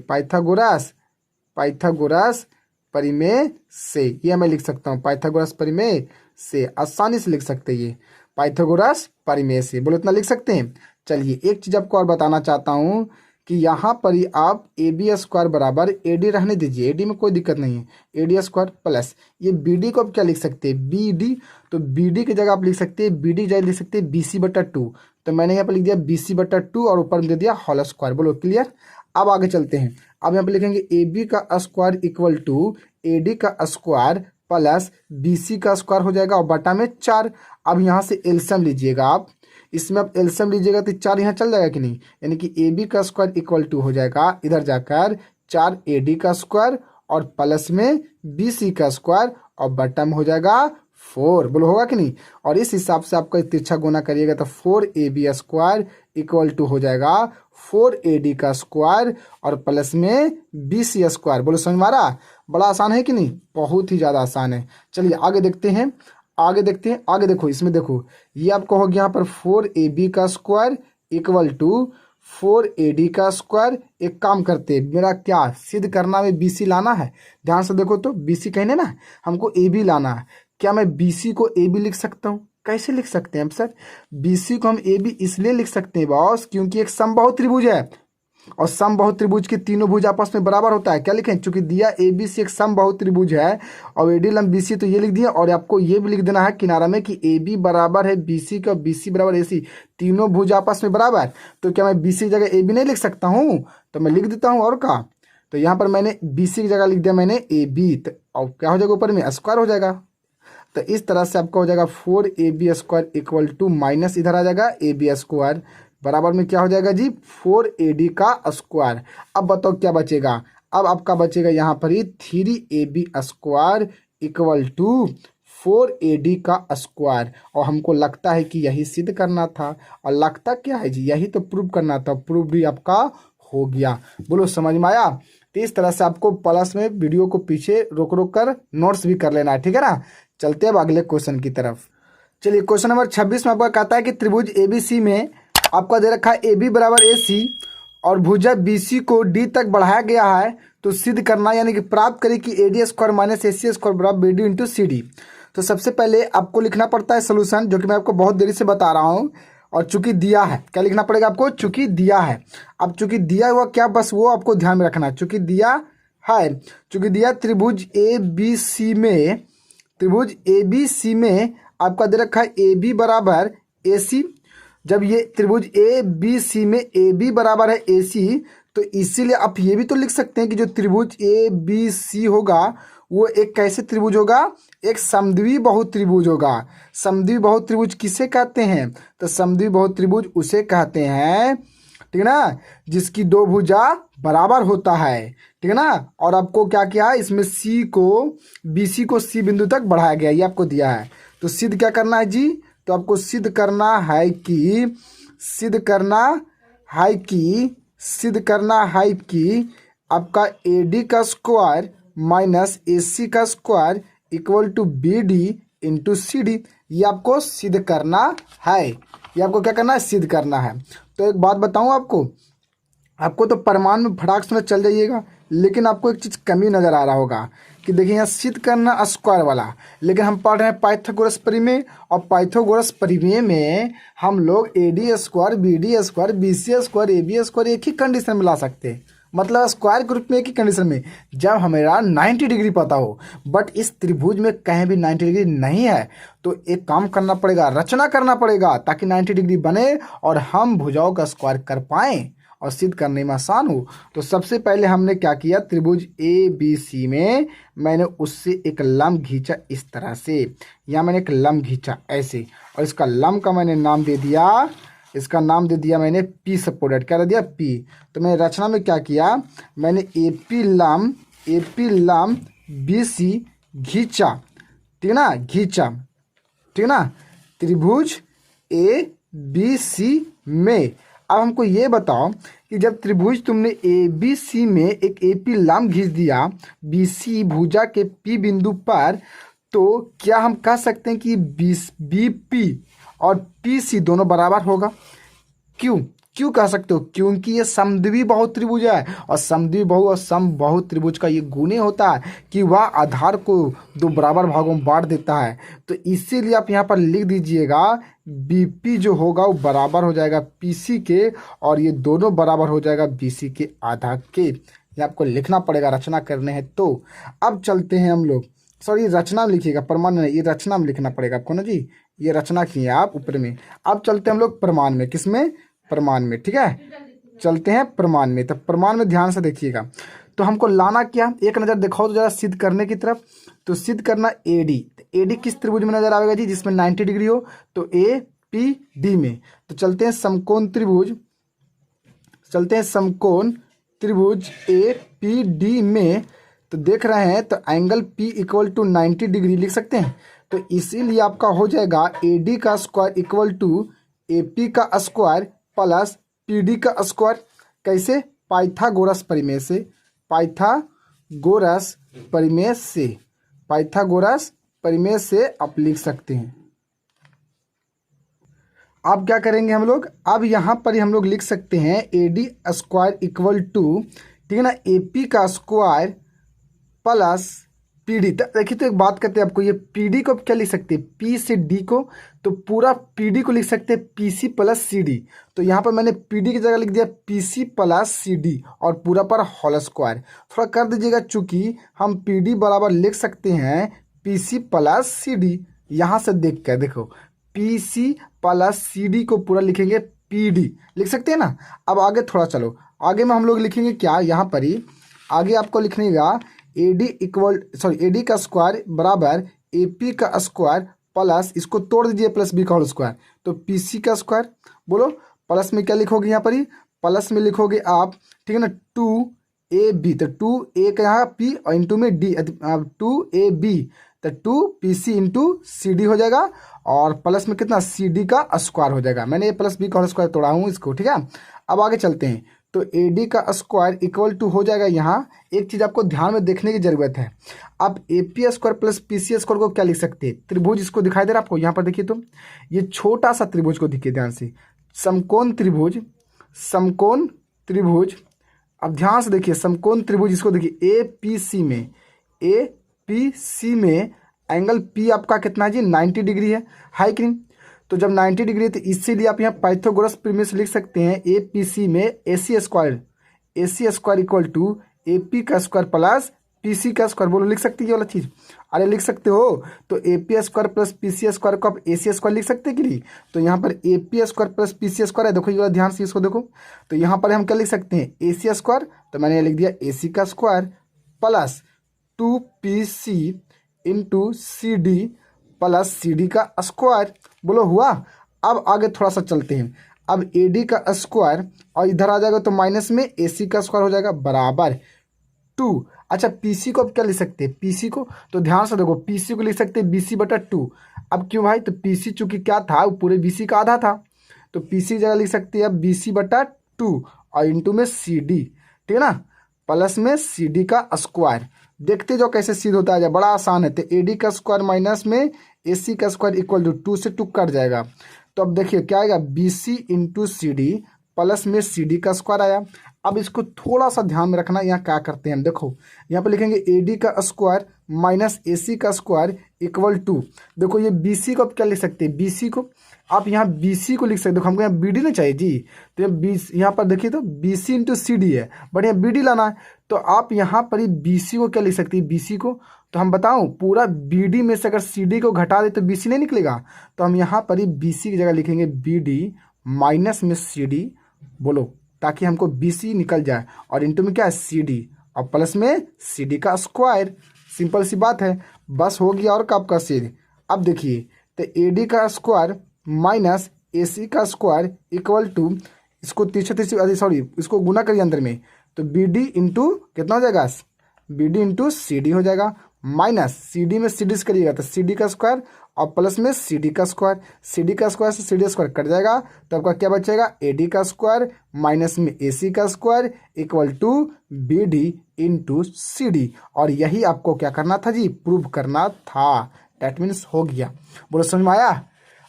पाइथागोरस परिमेय से, ये मैं लिख सकता हूँ पाइथागोरस परिमेय से, आसानी से लिख सकते हैं ये पाइथागोरस परिमेय से। बोलो इतना लिख सकते हैं। चलिए एक चीज आपको और बताना चाहता हूँ कि यहाँ पर ही आप AB² बराबर AD रहने दीजिए, AD में कोई दिक्कत नहीं है, AD² प्लस ये BD को आप क्या लिख सकते हैं, BD। तो BD की जगह आप लिख सकते हैं, BD की जगह लिख सकते हैं BC/2। तो मैंने यहाँ पर लिख दिया BC/2 और ऊपर में दे दिया होल स्क्वायर। बोलो क्लियर। अब आगे चलते हैं। अब यहाँ पे लिखेंगे AB का स्क्वायर इक्वल टू AD का स्क्वायर प्लस BC का स्क्वायर हो जाएगा और बटा में 4। अब यहाँ से एलसीएम लीजिएगा आप, इसमें आप एलसीएम लीजिएगा तो 4 यहाँ चल जाएगा कि नहीं, यानी कि ए बी का स्क्वायर इक्वल टू हो जाएगा इधर जाकर 4 AD का स्क्वायर और प्लस में BC का स्क्वायर और बटम हो जाएगा 4। बोलो होगा कि नहीं। और इस हिसाब से आपका तिरछा गुना करिएगा तो 4AB स्क्वायर इक्वल टू हो जाएगा 4AD का स्क्वायर और प्लस में BC स्क्वायर। बोलो समझ में आ रहा। बड़ा आसान है कि नहीं, बहुत ही ज़्यादा आसान है। चलिए आगे देखते हैं, आगे देखते हैं। आगे देखो, इसमें देखो ये आपको हो गया यहाँ पर 4AB का स्क्वायर इक्वल टू 4AD का स्क्वायर। एक काम करते हैं, मेरा क्या सिद्ध करना में BC लाना है, ध्यान से देखो तो BC कहने ना हमको AB लाना है। क्या मैं BC को AB लिख सकता हूँ? कैसे लिख सकते हैं सर? BC को हम AB इसलिए लिख सकते हैं बॉस क्योंकि एक समबाहु त्रिभुज है और समबाहु त्रिभुज के तीनों भुज आपस में बराबर होता है। क्या लिखें? चूंकि दिया ABC एक समबाहु त्रिभुज है और AD लंब BC, तो ये लिख दिया। और आपको ये भी लिख देना है किनारा में कि AB बराबर है BC का, BC बराबर AC, तीनों भुज आपस में बराबर। तो क्या मैं BC की जगह AB नहीं लिख सकता हूँ? तो मैं लिख देता हूँ। और का तो यहाँ पर मैंने BC की जगह लिख दिया मैंने AB, तो और क्या हो जाएगा ऊपर में स्क्वायर हो जाएगा। तो इस तरह से आपका हो जाएगा 4AB square equal to minus इधर आ जाएगा AB स्क्वायर बराबर में क्या हो जाएगा जी 4AD का स्क्वायर। अब बताओ क्या बचेगा? अब आपका बचेगा यहाँ पर ही 3AB square equal to 4AD का स्क्वायर। और हमको लगता है कि यही सिद्ध करना था। और लगता क्या है जी, यही तो प्रूव करना था। प्रूव भी आपका हो गया। बोलो समझ में आया। तो इस तरह से आपको प्लस में वीडियो को पीछे रोक रोक कर नोट्स भी कर लेना है, ठीक है ना। चलते हैं अब अगले क्वेश्चन की तरफ। चलिए क्वेश्चन नंबर 26 में आपका कहता है कि त्रिभुज ABC में आपका दे रखा है AB बराबर AC और भुजा BC को D तक बढ़ाया गया है, तो सिद्ध करना यानी कि प्राप्त करें कि AD square minus AC square बराबर BD इंटू CD। तो सबसे पहले आपको लिखना पड़ता है सोल्यूशन, जो कि मैं आपको बहुत देरी से बता रहा हूँ। और चूंकि दिया है, क्या लिखना पड़ेगा आपको? चूंकि दिया है। अब चूंकि दिया हुआ क्या, बस वो आपको ध्यान में रखना है। चूंकि दिया है, चूंकि दिया त्रिभुज ABC में, त्रिभुज ABC में आपका दे रखा है AB बराबर AC। जब ये त्रिभुज ABC में AB बराबर है AC, तो इसीलिए आप ये भी तो लिख सकते हैं कि जो त्रिभुज ABC होगा वो एक कैसे त्रिभुज होगा? एक समद्वि बहु त्रिभुज होगा। समद्वि बहु त्रिभुज किसे कहते हैं? तो समद्वि बहु त्रिभुज उसे कहते हैं, ठीक है ना, जिसकी दो भुजा बराबर होता है, ठीक है ना। और आपको क्या किया है इसमें BC को C बिंदु तक बढ़ाया गया, ये आपको दिया है। तो सिद्ध क्या करना है जी? तो आपको सिद्ध करना है कि आपका AD का स्क्वायर माइनस AC का square equal to BD into CD। ये आपको सिद्ध करना है। ये आपको क्या करना है? सिद्ध करना है। तो एक बात बताऊं आपको तो प्रमाण में फटाक से चल जाइएगा, लेकिन आपको एक चीज़ कमी नज़र आ रहा होगा कि देखिए यहाँ सिद्ध करना स्क्वायर वाला, लेकिन हम पढ़ रहे हैं पाइथागोरस प्रमेय। और पाइथागोरस प्रमेय में हम लोग AD square BD square BC square AB square एक ही कंडीशन में ला सकते हैं। मतलब स्क्वायर ग्रुप में एक ही कंडीशन में, जब हमेरा 90 डिग्री पता हो। बट इस त्रिभुज में कहीं भी 90 डिग्री नहीं है, तो एक काम करना पड़ेगा, रचना करना पड़ेगा ताकि 90 डिग्री बने और हम भुजाओं का स्क्वायर कर पाएँ और सिद्ध करने में आसान हो। तो सबसे पहले हमने क्या किया, त्रिभुज ABC में मैंने उससे एक लंब खींचा इस तरह से। यहाँ मैंने एक लंब खींचा ऐसे, और इसका लंब का मैंने नाम दे दिया, इसका नाम दे दिया मैंने P सपोर्टेड। क्या दे दिया? P। तो मैंने रचना में क्या किया, मैंने AP लंब BC खींचा, ठीक है ना, खींचा, ठीक है ना, त्रिभुज ABC में। अब हमको ये बताओ कि जब त्रिभुज तुमने ABC में एक AP लंब खींच दिया BC भुजा के P बिंदु पर, तो क्या हम कह सकते हैं कि BP और PC दोनों बराबर होगा? क्यों कह सकते हो? क्योंकि ये समद्वि बहु त्रिभुज है, और समद्वि बहु और समबाहु त्रिभुज का ये गुण ही होता है कि वह आधार को दो बराबर भागों में बांट देता है। तो इसीलिए आप यहाँ पर लिख दीजिएगा BP जो होगा वो बराबर हो जाएगा PC के, और ये दोनों बराबर हो जाएगा BC के आधा के। ये आपको लिखना पड़ेगा, रचना करने हैं। तो अब चलते हैं हम लोग, सॉरी रचना में लिखिएगा, प्रमाण नहीं, ये रचना में लिखना पड़ेगा आपको ना जी, ये रचना किए आप ऊपर में। अब चलते हैं हम लोग प्रमाण में। किसमें? प्रमाण में, ठीक है। चलते हैं प्रमाण में। तो प्रमाण में ध्यान से देखिएगा। तो हमको लाना क्या, एक नज़र दिखाओ तो जरा सिद्ध करने की तरफ। तो सिद्ध करना AD किस त्रिभुज में नजर आएगा जी? जिसमें 90 डिग्री हो। तो पी डी में। तो चलते हैं समकोण त्रिभुज ए पी डी में। तो देख रहे हैं तो angle P equal to 90 degree लिख सकते हैं। तो इसीलिए आपका हो जाएगा AD का स्क्वायर इक्वल टू AP का स्क्वायर प्लस PD का स्क्वायर। कैसे? पाइथागोरस परिमेय से आप लिख सकते हैं। अब क्या करेंगे हम लोग, अब यहाँ पर ही हम लोग लिख सकते हैं AD स्क्वायर इक्वल टू, ठीक है ना, AP का स्क्वायर प्लस PD। देखिए तो एक बात करते हैं आपको, ये PD को क्या लिख सकते हैं, P से D को, तो पूरा PD को लिख सकते हैं PC प्लस CD। तो यहाँ पर मैंने PD की जगह लिख दिया PC प्लस CD और पूरा पर होल स्क्वायर। थोड़ा कर दीजिएगा, चूंकि हम PD बराबर लिख सकते हैं PC प्लस CD। यहाँ से देख कर देखो, PC प्लस CD को पूरा लिखेंगे PD, लिख सकते हैं ना। अब आगे थोड़ा चलो, आगे में हम लोग लिखेंगे क्या, यहाँ पर ही आगे आपको लिखने का AD का स्क्वायर बराबर AP का स्क्वायर प्लस, इसको तोड़ दीजिए, प्लस B का होल स्क्वायर, तो PC का स्क्वायर। बोलो प्लस में क्या लिखोगे, यहाँ पर ही प्लस में लिखोगे आप, ठीक है ना, 2AB। तो 2A का यहाँ P और इंटू में D, 2AB, तो 2PC इंटू CD हो जाएगा, और प्लस में कितना, CD का स्क्वायर हो जाएगा। मैंने ये प्लस B का होल स्क्वायर तोड़ा हूँ इसको, ठीक है। अब आगे चलते हैं, तो AD का स्क्वायर इक्वल टू हो जाएगा, यहाँ एक चीज़ आपको ध्यान में देखने की जरूरत है। अब AP square plus PC square को क्या लिख सकते हैं, त्रिभुज इसको दिखाई दे रहा है आपको, यहाँ पर देखिए तो ये छोटा सा त्रिभुज को देखिए ध्यान से, समकोण त्रिभुज। अब ध्यान से देखिए, समकोण त्रिभुज इसको देखिए, APC में एंगल P आपका कितना जी, 90 डिग्री है कि नहीं। तो जब 90 डिग्री है तो इसीलिए आप यहाँ पाइथागोरस प्रमेय से लिख सकते हैं APC में AC square equal to AP का स्क्वायर प्लस PC का स्क्वायर। बोलो लिख सकते हैं ये वाला चीज़, अरे लिख सकते हो। तो AP square plus PC square को आप AC स्क्वायर लिख सकते हैं कि नहीं। तो यहाँ पर AP square plus PC square है, देखो ये वाला ध्यान से इसको देखो। तो यहाँ पर हम क्या लिख सकते हैं, AC स्क्वायर, तो मैंने लिख दिया AC का square plus 2PC into CD plus CD का स्क्वायर। बोलो हुआ। अब आगे थोड़ा सा चलते हैं, अब AD का स्क्वायर और इधर आ जाएगा तो माइनस में AC का स्क्वायर हो जाएगा बराबर 2। अच्छा PC को अब क्या लिख सकते हैं, PC को तो ध्यान से देखो, PC को लिख सकते हैं BC बटा 2। अब क्यों भाई, तो PC चूंकि क्या था, वो पूरे BC का आधा था, तो PC की जगह लिख सकते हैं BC बटा 2 और इंटू में CD, ठीक है ना, प्लस में CD का स्क्वायर। देखते जाओ कैसे सिद्ध होता है, बड़ा आसान है। तो AD का स्क्वायर माइनस में AC का स्क्वायर इक्वल टू 2 से 2 कट जाएगा। तो अब देखिए क्या आएगा, BC इंटू CD प्लस में CD का स्क्वायर आया। अब इसको थोड़ा सा ध्यान में रखना, यहाँ क्या करते हैं हम, देखो यहाँ पे लिखेंगे AD का स्क्वायर माइनस AC का स्क्वायर इक्वल टू, देखो ये BC को आप क्या लिख सकते हैं, BC को आप यहाँ BC को लिख सकते हो। देखो हमको यहाँ BD नहीं चाहिए जी, तो यहाँ पर देखिए तो BC इंटू CD है, बट यहाँ BD लाना है, तो आप यहाँ पर ही BC को क्या लिख सकते हैं, BC को, तो हम बताऊं पूरा BD में से अगर CD को घटा दे तो BC नहीं निकलेगा। तो हम यहाँ पर ही BC की जगह लिखेंगे BD माइनस में CD, बोलो, ताकि हमको BC निकल जाए, और इंटू में क्या है CD और प्लस में CD का स्क्वायर। सिंपल सी बात है, बस हो गया और कब का सिद्ध। अब देखिए तो AD का स्क्वायर माइनस AC का स्क्वायर इक्वल टू, इसको इसको गुना करिए अंदर में, तो BD इंटू कितना हो जाएगा, BD इंटू CD हो जाएगा, माइनस CD में CD करिएगा तो CD का स्क्वायर और प्लस में CD का स्क्वायर, CD का स्क्वायर से CD स्क्वायर कट जाएगा, तो आपका क्या बचेगा, AD का स्क्वायर माइनस में AC का square equal to BD into CD। और यही आपको क्या करना था जी, प्रूव करना था। डैट मीन्स हो गया। बोलो समझ में आया?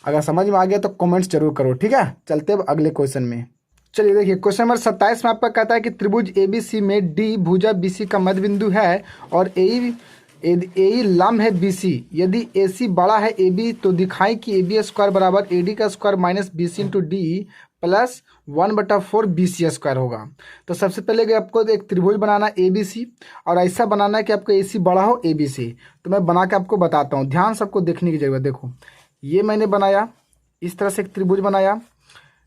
अगर समझ में आ गया तो कमेंट्स जरूर करो, ठीक है। चलते अब अगले क्वेश्चन में। चलिए देखिए क्वेश्चन नंबर 27 में आपका कहता है कि त्रिभुज ABC में D भुजा BC का मध्य बिंदु है और AE लंब है BC। यदि AC बड़ा है AB तो दिखाई कि AB स्क्वायर बराबर AD का square minus BC into D plus 1/4 BC square होगा। तो सबसे पहले आपको एक त्रिभुज बनाना ABC और ऐसा बनाना है कि आपको AC बड़ा हो ABC। तो मैं बना के आपको बताता हूँ, ध्यान सबको देखने की जरूरत। देखो ये मैंने बनाया, इस तरह से एक त्रिभुज बनाया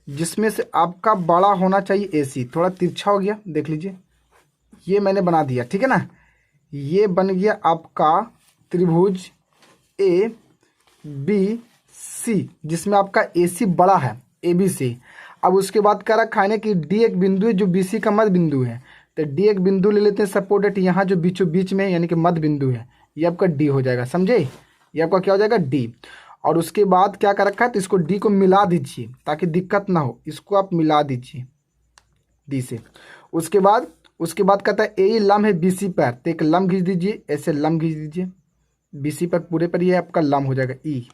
जिसमें से आपका बड़ा होना चाहिए AC, थोड़ा तिरछा हो गया, देख लीजिए ये मैंने बना दिया, ठीक है ना। ये बन गया आपका त्रिभुज ABC। सी, जिसमें आपका ए सी बड़ा है ए बी से। अब उसके बाद क्या रखा है ना कि डी एक बिंदु है जो बी सी का मध्य बिंदु है, तो डी एक बिंदु ले लेते हैं सपोर्टेड यहाँ जो बीचों बीच में यानी कि मध्य बिंदु है, ये आपका डी हो जाएगा, समझे, ये आपका क्या हो जाएगा डी। और उसके बाद क्या कर रखा है, तो इसको डी को मिला दीजिए ताकि दिक्कत ना हो, इसको आप मिला दीजिए डी से। उसके बाद कहता है ए लम्ब है बी सी पर, तो एक लम्ब खींच दीजिए, ऐसे लम्ब खींच दीजिए बी सी पर, पूरे पर ये आपका लम्ब हो जाएगा ई,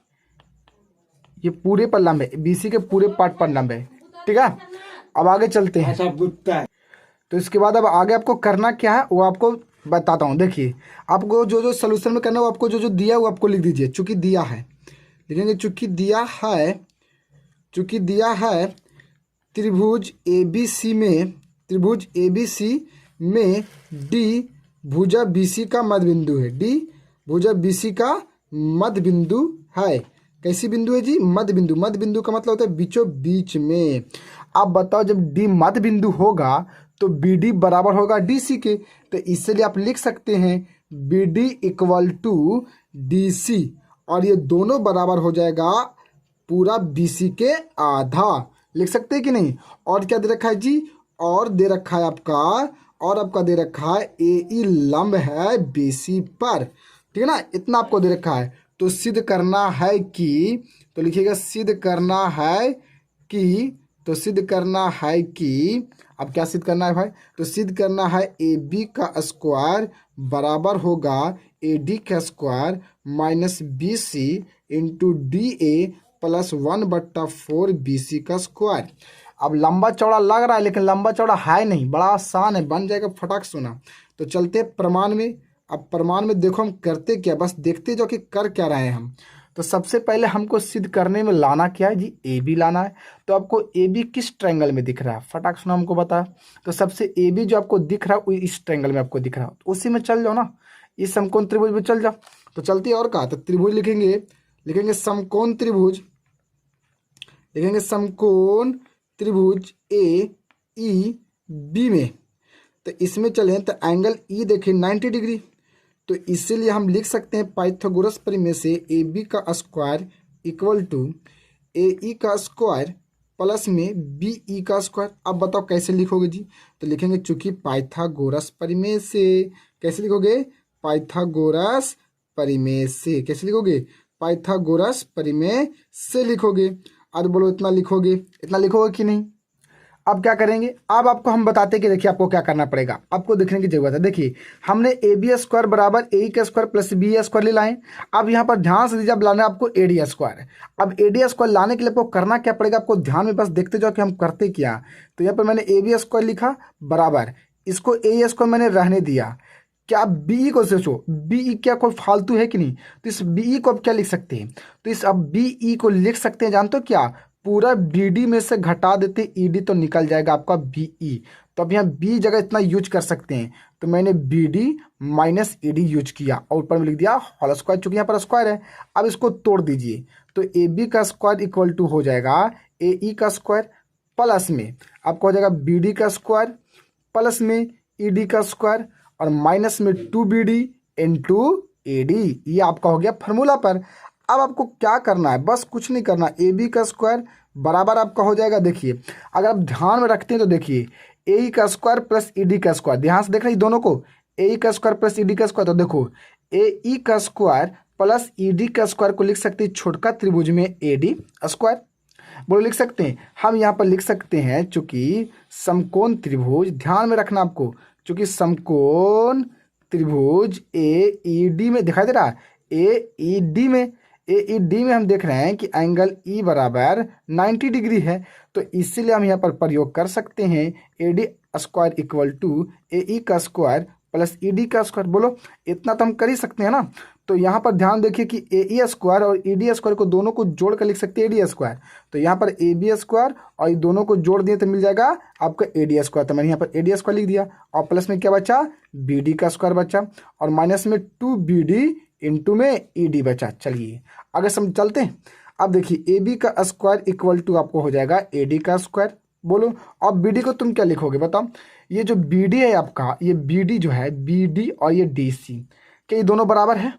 ये पूरे पर लम्ब है, बी सी के पूरे पार्ट पर लम्ब है, ठीक है। अब आगे चलते हैं। तो इसके बाद अब आगे आपको करना क्या है वो आपको बताता हूँ। देखिए आपको जो जो सोल्यूशन में करना है वो आपको जो जो दिया है वो आपको लिख दीजिए, चूंकि दिया है लिखेंगे, चूंकि दिया है त्रिभुज ए बी सी में डी भुजा बी सी का मध्य बिंदु है, डी भुजा बी सी का मध्य बिंदु है। कैसी बिंदु है जी, मध्य बिंदु। मध्य बिंदु का मतलब होता है बीचों बीच में। आप बताओ जब डी मध्य बिंदु होगा तो बी डी बराबर होगा डी सी के, तो इसलिए आप लिख सकते हैं B D equal to D C, और ये दोनों बराबर हो जाएगा पूरा बी सी के आधा, लिख सकते हैं कि नहीं। और क्या दे रखा है जी, और दे रखा है आपका दे रखा है ए ई लंब है बी सी पर, ठीक है ना, इतना आपको दे रखा है। तो सिद्ध करना है कि, तो लिखिएगा सिद्ध करना है कि, तो सिद्ध करना है कि, अब क्या सिद्ध करना है भाई, तो सिद्ध करना है ए बी का स्क्वायर बराबर होगा ए डी का square minus B C into D A plus 1/4 B C का स्क्वायर। अब लंबा चौड़ा लग रहा है लेकिन लंबा चौड़ा है नहीं, बड़ा आसान है, बन जाएगा फटाक सुना। तो चलते प्रमाण में। अब प्रमाण में देखो हम करते क्या, बस देखते जो कि कर क्या रहे हैं हम। तो सबसे पहले हमको सिद्ध करने में लाना क्या है जी, ए बी लाना है। तो आपको ए बी किस ट्रायंगल में दिख रहा है, फटाक सुना हमको बता। तो सबसे ए बी जो आपको दिख रहा है वो इस ट्रायंगल में आपको दिख रहा है, तो उसी में चल जाओ ना, इस समकोण त्रिभुज में चल जाओ। तो चलते और कहा, तो त्रिभुज लिखेंगे समकोण त्रिभुज, लिखेंगे समकोण त्रिभुज ए ई बी में। तो इसमें चलें तो एंगल ई देखिए 90 डिग्री, तो इसीलिए हम लिख सकते हैं पाइथागोरस प्रमेय से ए बी का square equal to A E का स्क्वायर प्लस में बी ई का स्क्वायर। अब बताओ कैसे लिखोगे जी, तो लिखेंगे चूंकि पाइथागोरस प्रमेय से, कैसे लिखोगे, पाइथागोरस प्रमेय से, कैसे लिखोगे, पाइथागोरस प्रमेय से लिखोगे। और बोलो इतना लिखोगे कि नहीं। अब क्या करेंगे, अब आपको हम बताते कि देखिए आपको क्या करना पड़ेगा, आपको देखने की जरूरत है। देखिए हमने ए बी स्क्वायर बराबर ए का स्क्वायर प्लस बी स्क्वायर ले लाए। अब यहाँ पर ध्यान से दीजिए, अब लाना है आपको ए डी स्क्वायर। अब ए डी स्क्वायर लाने के लिए आपको करना क्या पड़ेगा, आपको ध्यान में बस देखते जाओ कि हम करते क्या। तो यहाँ पर मैंने ए बी स्क्वायर लिखा बराबर, इसको ए स्क्वायर मैंने रहने दिया। क्या बी को सोचो, बी क्या कोई फालतू है कि नहीं, तो इस बी को अब क्या लिख सकते हैं, तो इस अब बी को लिख सकते हैं, जानते हो क्या, पूरा बी डी में से घटा देते ई डी तो निकल जाएगा आपका बी ई। तो अब यहाँ बी जगह इतना यूज कर सकते हैं, तो मैंने B D minus E D use किया और ऊपर में लिख दिया होल स्क्वायर, चूंकि यहाँ पर स्क्वायर है। अब इसको तोड़ दीजिए, तो ए बी का स्क्वायर इक्वल टू हो जाएगा ए ई का स्क्वायर प्लस में आपका हो जाएगा बी डी का स्क्वायर प्लस में ई डी का स्क्वायर और माइनस में 2BD इंटू ए डी, ये आपका हो गया फॉर्मूला पर। अब आपको क्या करना है, बस कुछ नहीं करना, ए बी का स्क्वायर बराबर आपका हो जाएगा। देखिए अगर आप ध्यान में रखते हैं तो देखिए ए का स्क्वायर प्लस ई डी का स्क्वायर, ध्यान से देख रहे हैं दोनों को, ए का स्क्वायर प्लस ई डी का स्क्वायर। तो देखो ए ई का स्क्वायर प्लस ई डी का स्क्वायर को लिख सकते हैं छोटका त्रिभुज में ए डी स्क्वायर, बोलो लिख सकते हैं। हम यहाँ पर लिख सकते हैं चूंकि समकोण त्रिभुज, ध्यान में रखना आपको, चूंकि समकोण त्रिभुज ए ई डी में दिखाई दे रहा है, ए ई डी में हम देख रहे हैं कि एंगल ई बराबर 90 डिग्री है, तो इसीलिए हम यहाँ पर प्रयोग कर सकते हैं A D square equal to A E का स्क्वायर प्लस ई डी का स्क्वायर। बोलो इतना तो हम कर ही सकते हैं ना। तो यहाँ पर ध्यान देखिए कि ए ई स्क्वायर और ई डी स्क्वायर को दोनों को जोड़ कर लिख सकते हैं ए डी स्क्वायर। तो यहाँ पर ए बी स्क्वायर और ये दोनों को जोड़ दिए तो मिल जाएगा आपका ए डी स्क्वायर। तो मैंने यहाँ पर ए डी स्क्वायर लिख दिया और प्लस में क्या बचा, बी डी का स्क्वायर बचा और माइनस में 2BD इंटू में ई डी बचा। चलिए आगे हम चलते हैं। अब देखिए ए बी का स्क्वायर इक्वल टू आपको हो जाएगा ए डी का स्क्वायर। बोलो अब बी डी को तुम क्या लिखोगे बताओ। ये जो बी डी है आपका, ये बी डी जो है, बी डी और ये डी सी, क्या ये दोनों बराबर है,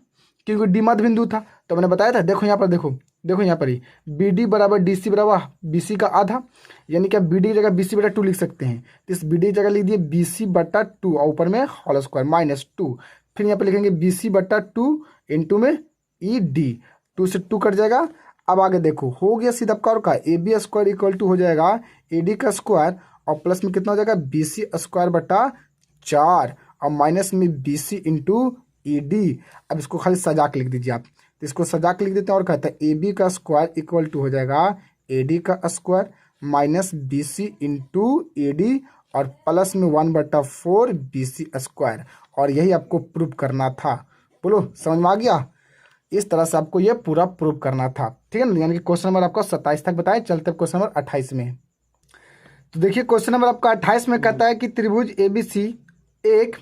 क्योंकि डी मध्य बिंदु था। तो मैंने बताया था, देखो यहाँ पर देखो देखो यहाँ पर ही बी डी बराबर डी सी बराबर बी सी का आधा, यानी कि आप बी डी की जगह बी सी बटा 2 लिख सकते हैं। तो इस बी डी की जगह लिख दिए बी सी बटा 2 और ऊपर में होल स्क्वायर -2। फिर यहाँ पर लिखेंगे बी सी बटा 2 इंटू में ई डी, 2 से 2 कट जाएगा। अब आगे देखो हो गया सीधा आपका और का A B square equal to हो जाएगा ए डी का स्क्वायर और प्लस में कितना हो जाएगा बी सी स्क्वायर बटा 4 और माइनस में B C into E D. अब इसको खाली सजा के लिख दीजिए आप, तो इसको सजा के लिख देते हैं और कहते हैं ए बी का स्क्वायर इक्वल टू हो जाएगा ए डी का square minus B C into A D और प्लस में 1/4 बी सी स्क्वायर। और यही आपको प्रूव करना था। बोलो समझ में आ गया? इस तरह से आपको ये पूरा प्रूव करना था, ठीक है ना। यानी कि क्वेश्चन नंबर आपका 27 तक बताए। चलते क्वेश्चन नंबर 28 में। तो देखिए क्वेश्चन नंबर आपका 28 में कहता है कि त्रिभुज ए बी सी एक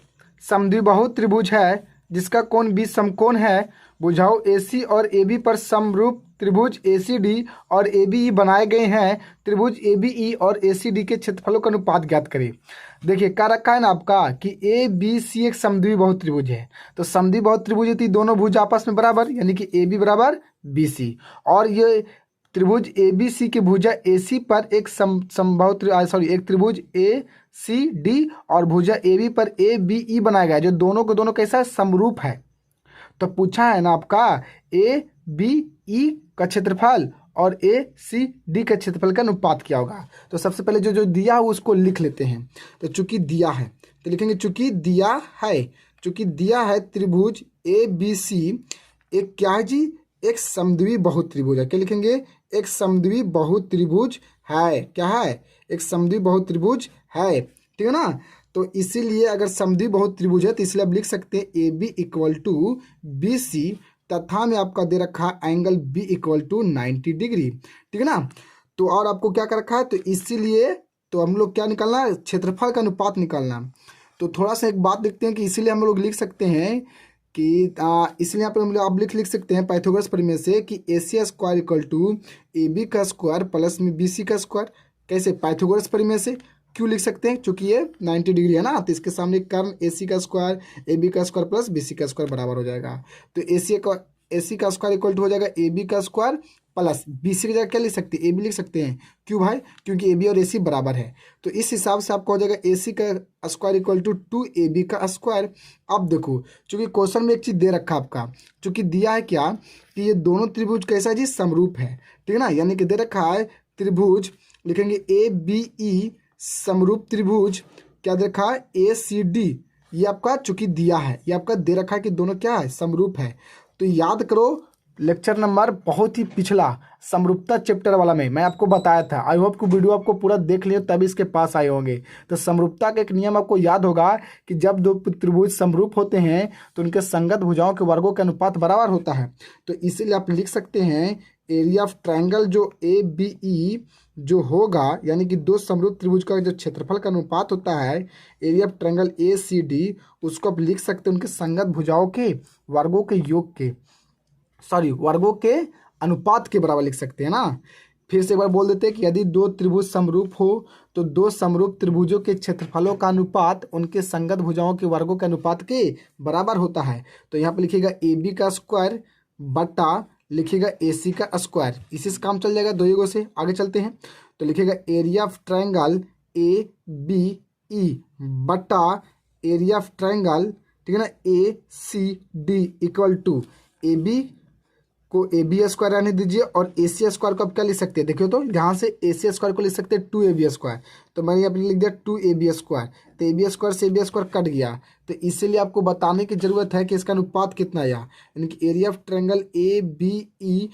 समद्विबाहु त्रिभुज है जिसका कोण बी समकोण है। बुझाओ AC और AB पर समरूप त्रिभुज ACD और ABE बनाए गए हैं। त्रिभुज ABE और ACD के क्षेत्रफलों का अनुपात ज्ञात करें। देखिए क्या रखा है ना आपका कि ABC एक समद्विबाहु त्रिभुज है। तो समद्विबाहु त्रिभुज यदि दोनों भुज आपस में बराबर यानी कि AB बराबर BC और ये त्रिभुज ABC की भुजा AC पर एक एक त्रिभुज ACD और भुजा AB पर ABE बनाया गया है, जो दोनों को दोनों कैसा है समरूप है। तो पूछा है ना आपका ABE का क्षेत्रफल और ACD का क्षेत्रफल का अनुपात क्या होगा। तो सबसे पहले जो जो दिया है उसको लिख लेते हैं। तो चूंकि दिया है तो लिखेंगे चूंकि दिया है त्रिभुज ABC एक क्या है जी एक समद्विबाहु त्रिभुज है। क्या लिखेंगे? एक समद्विबाहु त्रिभुज है। क्या है? एक समद्विबाहु त्रिभुज है, ठीक है ना। तो इसीलिए अगर समद्विबाहु त्रिभुज है तो इसलिए आप लिख सकते हैं A B equal to B C तथा में आपका दे रखा है angle B equal to 90 degree, ठीक है ना। तो और आपको क्या कर रखा है तो इसीलिए तो हम लोग क्या निकालना है क्षेत्रफल का अनुपात निकालना। तो थोड़ा सा एक बात देखते हैं कि इसीलिए हम लोग लिख सकते हैं कि इसलिए यहाँ पर हम लोग आप लिख सकते हैं पाइथागोरस प्रमेय से कि A C square equal to A B का स्क्वायर प्लस में बी सी का स्क्वायर। कैसे? पाइथागोरस प्रमेय से। क्यों लिख सकते हैं? क्योंकि ये 90 डिग्री है ना, तो इसके सामने कर्ण ए सी का स्क्वायर ए बी का स्क्वायर प्लस बी सी का स्क्वायर बराबर हो जाएगा। तो ए सी का स्क्वायर इक्वल टू हो जाएगा ए बी का स्क्वायर प्लस बी सी की जगह क्या लिख सकते हैं? ए बी लिख सकते हैं। क्यों भाई? क्योंकि ए बी और ए सी बराबर है। तो इस हिसाब से आपका हो जाएगा ए सी का स्क्वायर इक्वल टू 2AB का स्क्वायर। अब देखो चूंकि क्वेश्चन में एक चीज़ दे रखा आपका, चूंकि दिया है क्या कि ये दोनों त्रिभुज कैसा है जी समरूप है, ठीक है ना। यानी कि दे रखा है त्रिभुज लिखेंगे ABE समरूप त्रिभुज क्या दे रखा है ACD। ये आपका चूंकि दिया है ये आपका दे रखा है कि दोनों क्या है समरूप है। तो याद करो लेक्चर नंबर बहुत ही पिछला समरूपता चैप्टर वाला में मैं आपको बताया था। आई होप कि वीडियो आपको पूरा देख लियो तभी इसके पास आए होंगे। तो समरूपता का एक नियम आपको याद होगा कि जब दो त्रिभुज समरूप होते हैं तो उनके संगत भुजाओं के वर्गों के अनुपात बराबर होता है। तो इसीलिए आप लिख सकते हैं एरिया ऑफ ट्रायंगल जो ABE जो होगा यानी कि दो समरूप त्रिभुज का जो क्षेत्रफल का अनुपात होता है एरिया ऑफ ट्रायंगल ACD उसको आप लिख सकते हैं उनके संगत भुजाओं के वर्गों के योग के वर्गों के अनुपात के बराबर लिख सकते हैं ना। फिर से एक बार बोल देते हैं कि यदि दो त्रिभुज समरूप हो तो दो समरूप त्रिभुजों के क्षेत्रफलों का अनुपात उनके संगत भुजाओं के वर्गों के अनुपात के बराबर होता है। तो यहाँ पर लिखिएगा AB का स्क्वायर बटा लिखिएगा AC का स्क्वायर, इसी से काम चल जाएगा दो युगों से। आगे चलते हैं तो लिखिएगा एरिया ऑफ ट्रायंगल ABE बटा एरिया ऑफ ट्रायंगल, ठीक है ना, ACD इक्वल टू AB को AB स्क्वायर रहने दीजिए और AC स्क्वायर को आप क्या लिख सकते हैं? देखिए तो यहाँ से AC स्क्वायर को लिख सकते हैं 2AB स्क्वायर। तो मैंने यहाँ पे लिख दिया 2AB स्क्वायर। तो AB स्क्वायर से AB स्क्वायर कट गया। तो इसीलिए आपको बताने की जरूरत है कि इसका अनुपात कितना है, यानी कि एरिया ऑफ ट्रायंगल ABE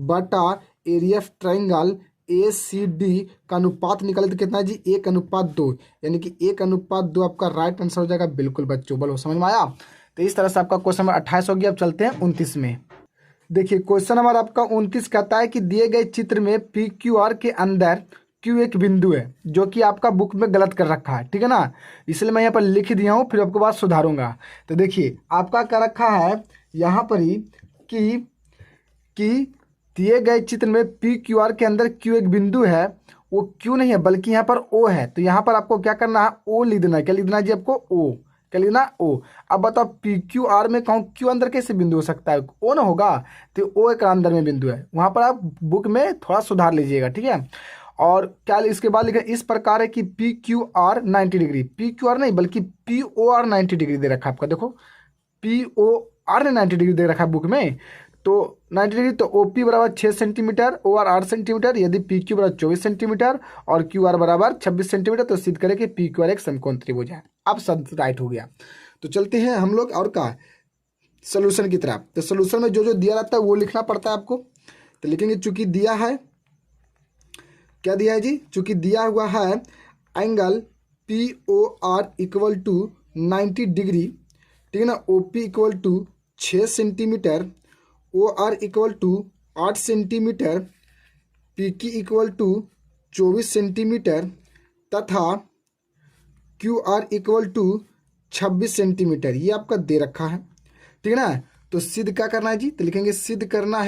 बटा एरिया ऑफ ट्रायंगल ACD का अनुपात निकाले तो कितना है जी 1:2, यानी कि 1:2 आपका राइट आंसर हो जाएगा। बिल्कुल बच्चों, बोलो समझ में आया। तो इस तरह से आपका क्वेश्चन नंबर 28 हो गया। अब चलते हैं 29 में। देखिए क्वेश्चन नंबर आपका 29 कहता है कि दिए गए चित्र में PQR के अंदर Q एक बिंदु है जो कि आपका बुक में गलत कर रखा है, ठीक है ना। इसलिए मैं यहाँ पर लिख दिया हूँ, फिर आपको बात सुधारूंगा। तो देखिए आपका क्या रखा है यहाँ पर ही कि दिए गए चित्र में PQR के अंदर Q एक बिंदु है, वो Q नहीं है बल्कि यहाँ पर O है। तो यहाँ पर आपको क्या करना है O लिख देना है। क्या लिख देना है जी आपको O। क्या लिखना ओ। अब बताओ पी क्यू आर में कहूँ क्यू अंदर कैसे बिंदु हो सकता है, ओ ना होगा, तो ओ एक अंदर में बिंदु है, वहाँ पर आप बुक में थोड़ा सुधार लीजिएगा, ठीक है। और क्या इसके बाद लिखा इस प्रकार है कि P Q R 90 degree, P Q R नहीं बल्कि पी ओ आर 90 डिग्री दे रखा है आपका, देखो पी ओ आर ने 90 डिग्री दे रखा है बुक में, तो 90 डिग्री, तो ओ पी बराबर 6 सेंटीमीटर, ओ आर 8 सेंटीमीटर, यदि पी क्यू बराबर 24 सेंटीमीटर और क्यू आर बराबर 26 सेंटीमीटर, तो सिद्ध करें कि पी क्यू आर एक समकोण त्रिभुज है। अब सब राइट हो गया। तो चलते हैं हम लोग और का सोल्यूशन की तरफ। तो सोल्यूशन में जो जो दिया रहता है वो लिखना पड़ता है आपको। तो लिखेंगे चूंकि दिया है, क्या दिया है जी, चूंकि दिया हुआ है angle P O R equal to 90 degree, ठीक है ना, O P equal to 6 centimetre, O R equal to 8 centimetre, P Q equal to 24 centimetre तथा Q R equal to 26 centimetre, ये आपका दे रखा है, ठीक है ना। तो सिद्ध क्या करना है जी, तो लिखेंगे सिद्ध करना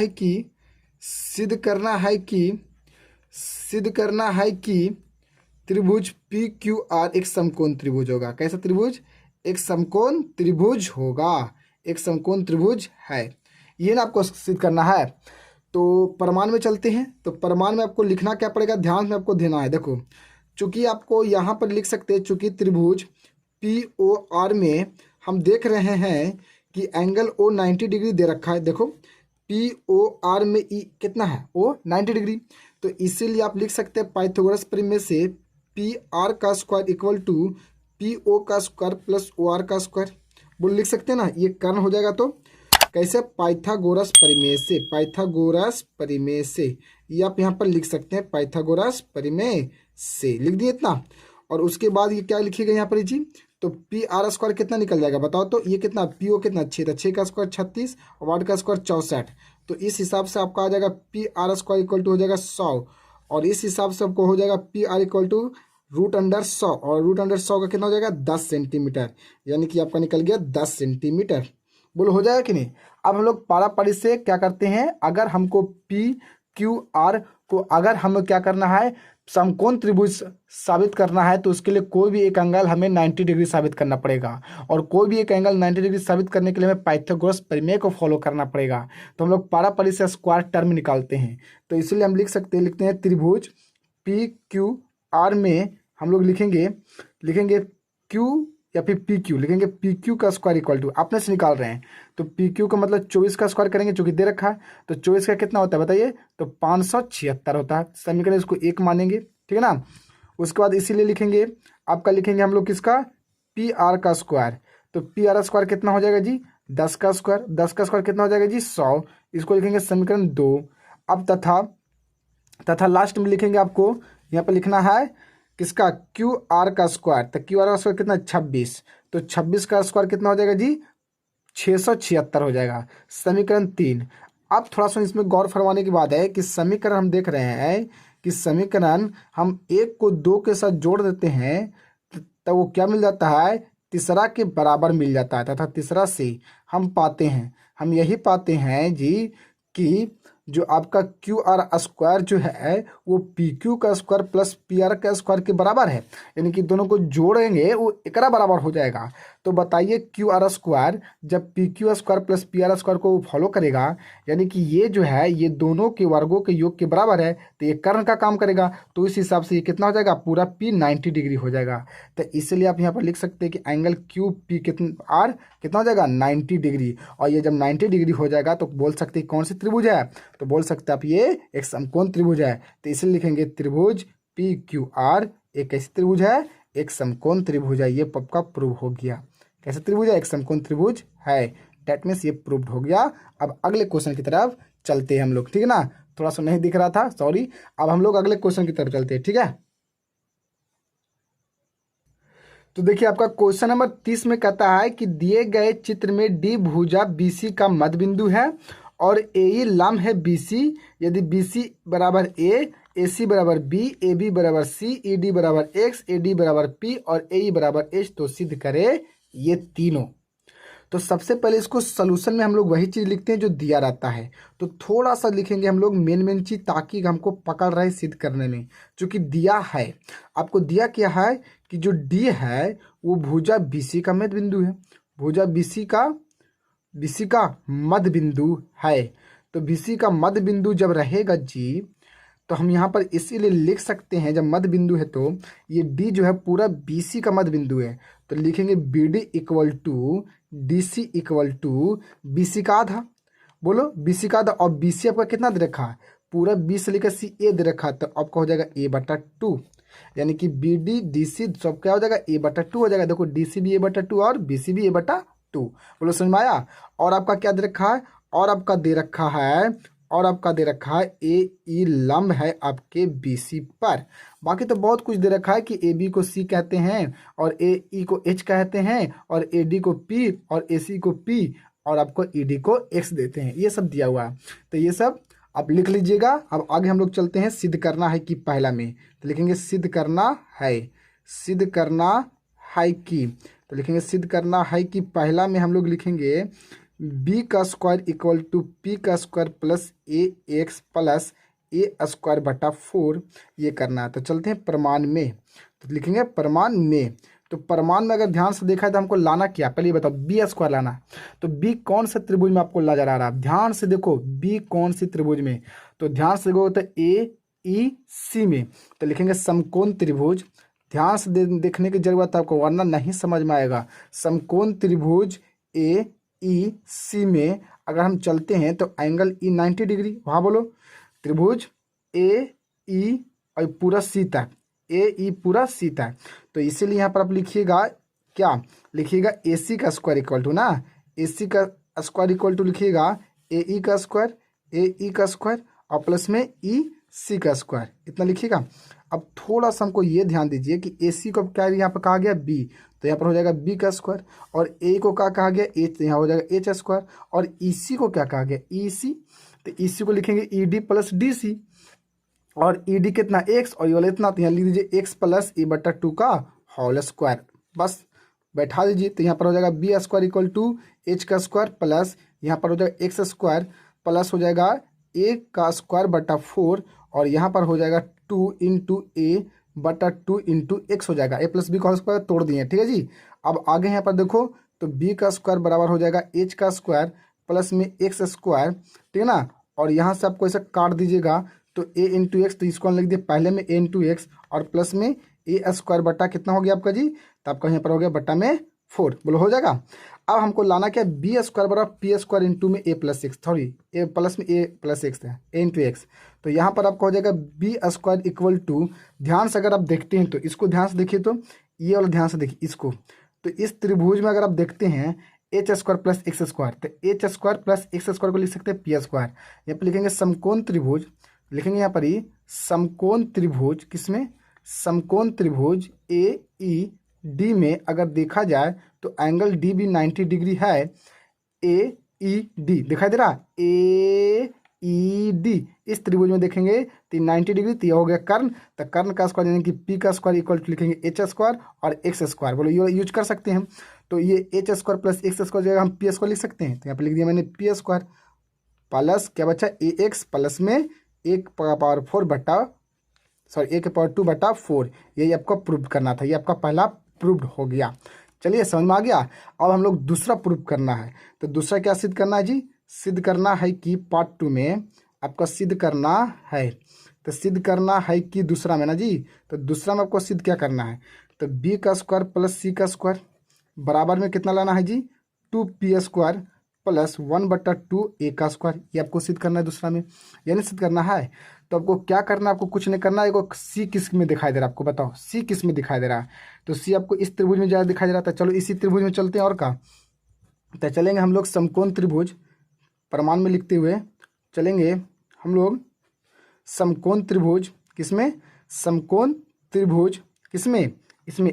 है कि त्रिभुज पी क्यू आर एक समकोण त्रिभुज होगा। कैसा त्रिभुज, एक समकोण त्रिभुज होगा, एक समकोण त्रिभुज है, ये ना आपको सिद्ध करना है। तो प्रमाण में चलते हैं। तो प्रमाण में आपको लिखना क्या पड़ेगा, ध्यान में आपको देना है। देखो चूंकि आपको यहाँ पर लिख सकते हैं, चूंकि त्रिभुज पी ओ आर में हम देख रहे हैं कि एंगल ओ 90 डिग्री दे रखा है। देखो पी ओ आर में ई कितना है, ओ 90 डिग्री, तो इसीलिए आप लिख सकते हैं पाइथागोरस प्रमेय से पी आर का square equal to P O का स्क्वायर प्लस ओ आर का स्क्वायर, बोल लिख सकते हैं ना, ये कर्ण हो जाएगा। तो कैसे, पाइथागोरस परिमेय से ये आप यहाँ पर लिख सकते हैं, पाइथागोरस परिमेय से लिख दिए इतना। और उसके बाद ये क्या लिखिएगा यहाँ पर जी, तो पी आर स्क्वायर कितना निकल जाएगा बताओ, तो ये कितना, पी ओ कितना 6 था, 6 का स्क्वायर 36 और 8 का स्क्वायर 64, तो इस हिसाब से आपका आ जाएगा P R square equal to हो जाएगा 100, और इस हिसाब से आपको हो जाएगा पी आर इक्वल टू √100, और √100 का कितना हो जाएगा 10 सेंटीमीटर, यानी कि आपका निकल गया 10 सेंटीमीटर। बोलो हो जाएगा कि नहीं। अब हम लोग पारापारी से क्या करते हैं, अगर हमको पी क्यू आर को अगर हमें क्या करना है, समकोण त्रिभुज साबित करना है, तो उसके लिए कोई भी एक एंगल हमें 90 डिग्री साबित करना पड़ेगा, और कोई भी एक एंगल 90 डिग्री साबित करने के लिए हमें पाइथागोरस प्रमेय को फॉलो करना पड़ेगा। तो हम लोग पारापारी से स्क्वायर टर्म निकालते हैं, तो इसलिए हम लिखते हैं त्रिभुज पी क्यू आर में हम लोग लिखेंगे क्यू या फिर पी क्यू, लिखेंगे पी क्यू का स्क्वायर इक्वल टू, आपने से निकाल रहे हैं तो पी क्यू का मतलब 24 का स्क्वायर करेंगे, जो कि दे रखा है, तो 24 का कितना होता है बताइए, तो 576 होता है। समीकरण इसको 1 मानेंगे, ठीक है ना। उसके बाद इसीलिए लिखेंगे हम लोग किसका, पी आर का स्क्वायर, तो पी आर स्क्वायर कितना हो जाएगा जी 10 का स्क्वायर कितना हो जाएगा जी 100, इसको लिखेंगे समीकरण 2। अब तथा लास्ट में लिखेंगे, आपको यहाँ पर लिखना है किसका, क्यू आर का स्क्वायर, तो क्यू आर का स्क्वायर कितना 26, तो 26 का स्क्वायर कितना हो जाएगा जी 676 हो जाएगा, समीकरण 3। अब थोड़ा सा इसमें गौर फरमाने की बात है कि समीकरण हम देख रहे हैं कि समीकरण हम एक को 2 के साथ जोड़ देते हैं तो वो क्या मिल जाता है, तीसरा के बराबर मिल जाता है, तथा तीसरा से हम यही पाते हैं जी कि जो आपका क्यू आर स्क्वायर जो है वो पी क्यू का स्क्वायर प्लस पी आर का स्क्वायर के बराबर है, यानी कि दोनों को जोड़ेंगे वो एकरा बराबर हो जाएगा। तो बताइए क्यू आर स्क्वायर जब P Q square plus P R square को फॉलो करेगा, यानी कि ये जो है ये दोनों के वर्गों के योग के बराबर है, तो ये कर्ण का काम करेगा, तो इस हिसाब से ये कितना हो जाएगा, पूरा पी 90 डिग्री हो जाएगा। तो इसलिए आप यहाँ पर लिख सकते हैं कि एंगल क्यू पी कितना आर कितना हो जाएगा 90 डिग्री, और ये जब 90 डिग्री हो जाएगा तो बोल सकते हैं कौन सी त्रिभुज है, तो बोल सकते हैं आप ये एक समकोण त्रिभुज है। तो इसलिए लिखेंगे त्रिभुज पी क्यू आर एक कैसी त्रिभुज है, एक समकोण त्रिभुज है। ये पक्का प्रूव हो गया, कैसा त्रिभुज है, एक समकोण त्रिभुज है, डेट मीन्स ये प्रूव्ड हो गया। अब अगले क्वेश्चन की तरफ चलते हैं हम लोग, ठीक है ना, थोड़ा सा नहीं दिख रहा था, सॉरी। अब हम लोग अगले क्वेश्चन की तरफ चलते हैं, ठीक है। तो देखिए आपका क्वेश्चन नंबर 30 में कहता है कि दिए गए चित्र में डी भुजा बीसी का मध्य बिंदु है और ए लंब है बीसी, यदि बीसी बराबर ए सी बराबर बी, ए बी बराबर सी, ई डी बराबर एक्स, ए डी बराबर पी और ए ई बराबर एच, तो सिद्ध करे ये तीनों। तो सबसे पहले इसको सोल्यूशन में हम लोग वही चीज़ लिखते हैं जो दिया रहता है, तो थोड़ा सा लिखेंगे हम लोग मेन चीज़, ताकि हमको पकड़ रहे सिद्ध करने में। चूँकि दिया है, आपको दिया क्या है कि जो डी है वो भुजा BC का मध्य बिंदु है, भुजा BC का मध्य बिंदु है। तो BC का मध्य बिंदु जब रहेगा जी, तो हम यहाँ पर इसीलिए लिख सकते हैं, जब मध्य बिंदु है तो ये D जो है पूरा BC का मध्य बिंदु है, तो लिखेंगे BD equal to DC equal to BC का आधा। बोलो BC का आधा, और BC आपका कितना दे रखा है, पूरा 20 से लेकर CA दे रखा है, तो आपका हो जाएगा A/2, यानी कि BD DC सब क्या हो जाएगा, A/2 हो जाएगा। देखो DC भी A/2 और BC भी A/2। बोलो समझ में आया। और आपका क्या दे रखा है, और आपका दे रखा है AE लंब है आपके BC पर। बाकी तो बहुत कुछ दे रखा है कि AB को C कहते हैं, और AE को H कहते हैं, और AD को P, और AC को P, और आपको ED को X देते हैं। ये सब दिया हुआ है, तो ये सब आप लिख लीजिएगा। अब आगे हम लोग चलते हैं, सिद्ध करना है कि पहला में, तो लिखेंगे सिद्ध करना है कि, तो लिखेंगे सिद्ध करना है कि पहला में हम लोग लिखेंगे B का स्क्वायर इक्वल टू P का square plus AX plus A square बटा 4, ये करना है। तो चलते हैं प्रमाण में, तो लिखेंगे प्रमाण में। तो प्रमाण में अगर ध्यान से देखा है तो हमको लाना क्या, पहले ये बताओ, B स्क्वायर लाना है। तो B कौन सा त्रिभुज में आपको नजर आ रहा है, ध्यान से देखो B कौन सी त्रिभुज में, तो ध्यान से देखो तो AEC में, तो लिखेंगे समकोण त्रिभुज। ध्यान से देखने की जरूरत है आपको, वरना नहीं समझ में आएगा। समकोण त्रिभुज AEC में अगर हम चलते हैं तो एंगल E 90 डिग्री, वहाँ बोलो त्रिभुज AE और पूरा C तक, AE पूरा C तक। तो इसीलिए यहाँ पर आप लिखिएगा क्या, लिखिएगा AC का स्क्वायर इक्वल टू ना, AC का स्क्वायर इक्वल टू लिखिएगा AE का स्क्वायर और प्लस में EC का स्क्वायर, इतना लिखिएगा। अब थोड़ा सा हमको ये ध्यान दीजिए कि AC को क्या यहाँ पर कहा गया B, तो यहाँ पर हो जाएगा B का स्क्वायर, और A को क्या कहा गया H, तो यहाँ हो जाएगा H स्क्वायर, और EC को क्या कहा गया EC, तो EC को लिखेंगे ED प्लस DC, और ED कितना X, और ये वाला इतना, तो यहाँ लिख दीजिए X प्लस A/2 का होल स्क्वायर, बस बैठा दीजिए। तो यहाँ पर हो जाएगा B square equal to H का स्क्वायर प्लस यहाँ पर हो जाएगा X स्क्वायर प्लस हो जाएगा A का स्क्वायर बटा 4, और यहाँ पर हो जाएगा 2 इंटू A/2 इंटू X हो जाएगा, A प्लस B का होल स्क्वायर तोड़ दिए, ठीक है जी। अब आगे यहाँ पर देखो, तो B का स्क्वायर बराबर हो जाएगा H का स्क्वायर प्लस में X स्क्वायर, ठीक है ना, और यहाँ से आपको ऐसा काट दीजिएगा, तो A इंटू एक्स, तो इसको लिख दिए पहले में A इंटू एक्स, और प्लस में A स्क्वायर बटा कितना हो गया आपका जी, तो आपका यहाँ पर हो गया बटा में 4, बोलो हो जाएगा। अब हमको लाना क्या, B स्क्वायर बराबर P स्क्वायर इंटू में A plus x, sorry A plus में A प्लस एक्स है, A इंटू एक्स। तो यहाँ पर आपका हो जाएगा B स्क्वायर इक्वल टू, ध्यान से अगर आप देखते हैं तो इसको ध्यान से देखिए, तो ये वाला ध्यान से देखिए इसको, तो इस त्रिभुज में अगर आप देखते हैं H square plus X square, तो H square plus X square को लिख सकते हैं P स्क्वायर। यहाँ पर लिखेंगे समकोण त्रिभुज, लिखेंगे यहाँ पर ही समकोण त्रिभुज, किसमें, समकोण त्रिभुज AED में अगर देखा जाए तो एंगल D भी 90 डिग्री है, AED दिखाई दे रहा है, AED इस त्रिभुज में देखेंगे तो 90 डिग्री, तो यह हो गया कर्ण, तो कर्ण का स्क्वायर यानी कि P का स्क्वायर इक्वल टू लिखेंगे H स्क्वायर और X स्क्वायर, बोलो ये यूज कर सकते हैं हम। तो ये H square plus X square जगह हम P स्क्वायर लिख सकते हैं, तो यहाँ पर लिख दिया मैंने P स्क्वायर प्लस क्या बचा AX प्लस में 1/4 बटा, सॉरी 1/2 बटा 4, यही आपको प्रूव करना था, ये आपका पहला प्रूव्ड हो गया। चलिए समझ में आ गया। अब हम लोग दूसरा प्रूव करना है, तो दूसरा क्या सिद्ध करना है जी, सिद्ध करना है कि पार्ट 2 में आपका सिद्ध करना है, तो सिद्ध करना है कि दूसरा में ना जी, तो दूसरा में आपको सिद्ध क्या करना है, तो B का स्क्वायर प्लस C का स्क्वायर बराबर में कितना लाना है जी, 2P स्क्वायर प्लस 1/2 A का स्क्वायर, ये आपको सिद्ध करना है दूसरा में, यानी सिद्ध करना है। तो आपको क्या करना है, आपको कुछ नहीं करना है, C किस में दिखाई दे रहा है आपको बताओ, C किस में दिखाई दे रहा है, तो C आपको इस त्रिभुज में ज़्यादा दिखाई दे रहा था। चलो इसी त्रिभुज में चलते हैं, और का तो चलेंगे हम लोग समकोण त्रिभुज, प्रमाण में लिखते हुए चलेंगे हम लोग समकोण त्रिभुज, किसमें, समकोण त्रिभुज किसमें, इसमें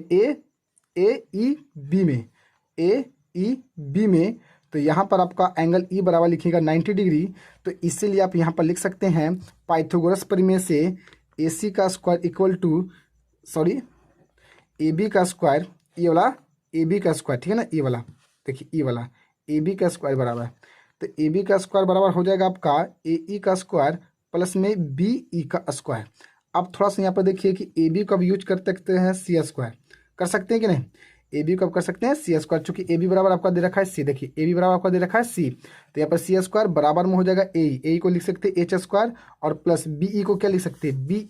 AEB में, AEB में। तो यहाँ पर आपका एंगल E बराबर लिखिएगा 90 डिग्री, तो इसीलिए आप यहाँ पर लिख सकते हैं पाइथागोरस प्रमेय से AC का square equal to, sorry AB का स्क्वायर, ये वाला AB का स्क्वायर, ठीक है ना, ये वाला देखिए, ये वाला AB का स्क्वायर बराबर, तो AB का स्क्वायर बराबर हो जाएगा आपका AE का स्क्वायर प्लस में BE का स्क्वायर। अब थोड़ा सा यहाँ पर देखिए कि AB को अब यूज कर सकते हैं C स्क्वायर, कर सकते हैं कि नहीं, ए बी को आप कर सकते हैं सी स्क्वायर, चूंकि ए बी बराबर आपका दे रखा है सी, देखिए ए बी बराबर आपका दे रखा है सी, तो यहाँ पर सी स्क्वायर बराबर में हो जाएगा ए को लिख सकते हैं एच स्क्वायर, और प्लस बी ई को क्या लिख सकते हैं बी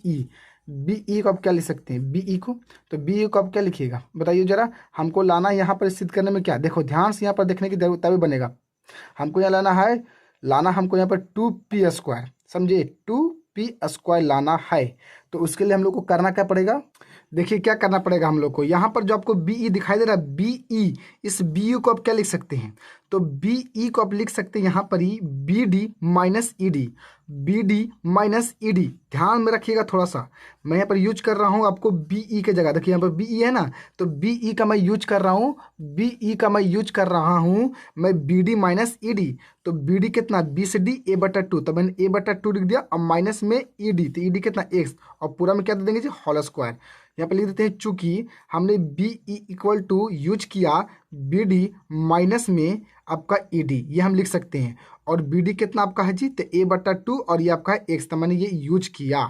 ई को आप क्या लिख सकते हैं बी ई को, तो बी ई को आप क्या लिखिएगा बताइए जरा। हमको लाना यहाँ पर सिद्ध करने में क्या, देखो ध्यान से यहाँ पर देखने की जरूरत तभी बनेगा। हमको यहाँ लाना हमको यहाँ पर 2p स्क्वायर, समझिए 2p स्क्वायर लाना है। तो उसके लिए हम लोग को करना क्या पड़ेगा, देखिए क्या करना पड़ेगा हम लोग को। यहाँ पर जो आपको बीई दिखाई दे रहा है बीई, इस बीई को आप क्या लिख सकते हैं, तो बीई को आप लिख सकते हैं यहाँ पर ही B D minus E D, B D minus E D. ध्यान में रखिएगा थोड़ा सा, मैं यहाँ पर यूज कर रहा हूँ आपको बीई के जगह, देखिए यहाँ पर बीई है ना, तो बीई का मैं यूज कर रहा हूँ, बीई का मैं यूज कर रहा हूँ मैं B D minus E D. तो बी डी कितना बी से डी ए बटा टू, तो मैंने ए बटा टू लिख दिया, और माइनस में ई डी, तो ई डी कितना एक्स, और पूरा में क्या दे देंगे जी होल स्क्वायर। यहाँ पे लिख देते हैं चूंकि हमने B E equal to use किया बी डी माइनस में आपका ई डी, ये हम लिख सकते हैं। और बी डी कितना आपका है जी, तो ए बटा टू, और ये आपका है एक्स, तो मैंने ये यूज किया,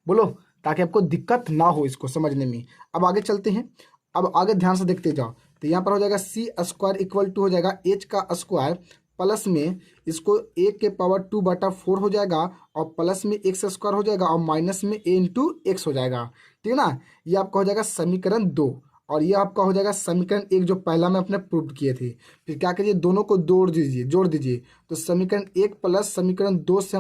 बोलो, ताकि आपको दिक्कत ना हो इसको समझने में। अब आगे चलते हैं, अब आगे ध्यान से देखते जाओ। तो यहाँ पर हो जाएगा सी स्क्वायर इक्वल टू हो जाएगा एच का स्क्वायर, प्लस में इसको ए के पावर 2/4 हो जाएगा, और प्लस में एक्स स्क्वायर हो जाएगा, और माइनस में ए इंटू एक्स हो जाएगा, ठीक है ना। ये आपका हो जाएगा समीकरण 2, और ये आपका हो जाएगा समीकरण 1 जो पहला में अपने प्रूव किए थे। फिर क्या करिए, दोनों को जोड़ दीजिए, तो समीकरण 1 प्लस समीकरण 2 से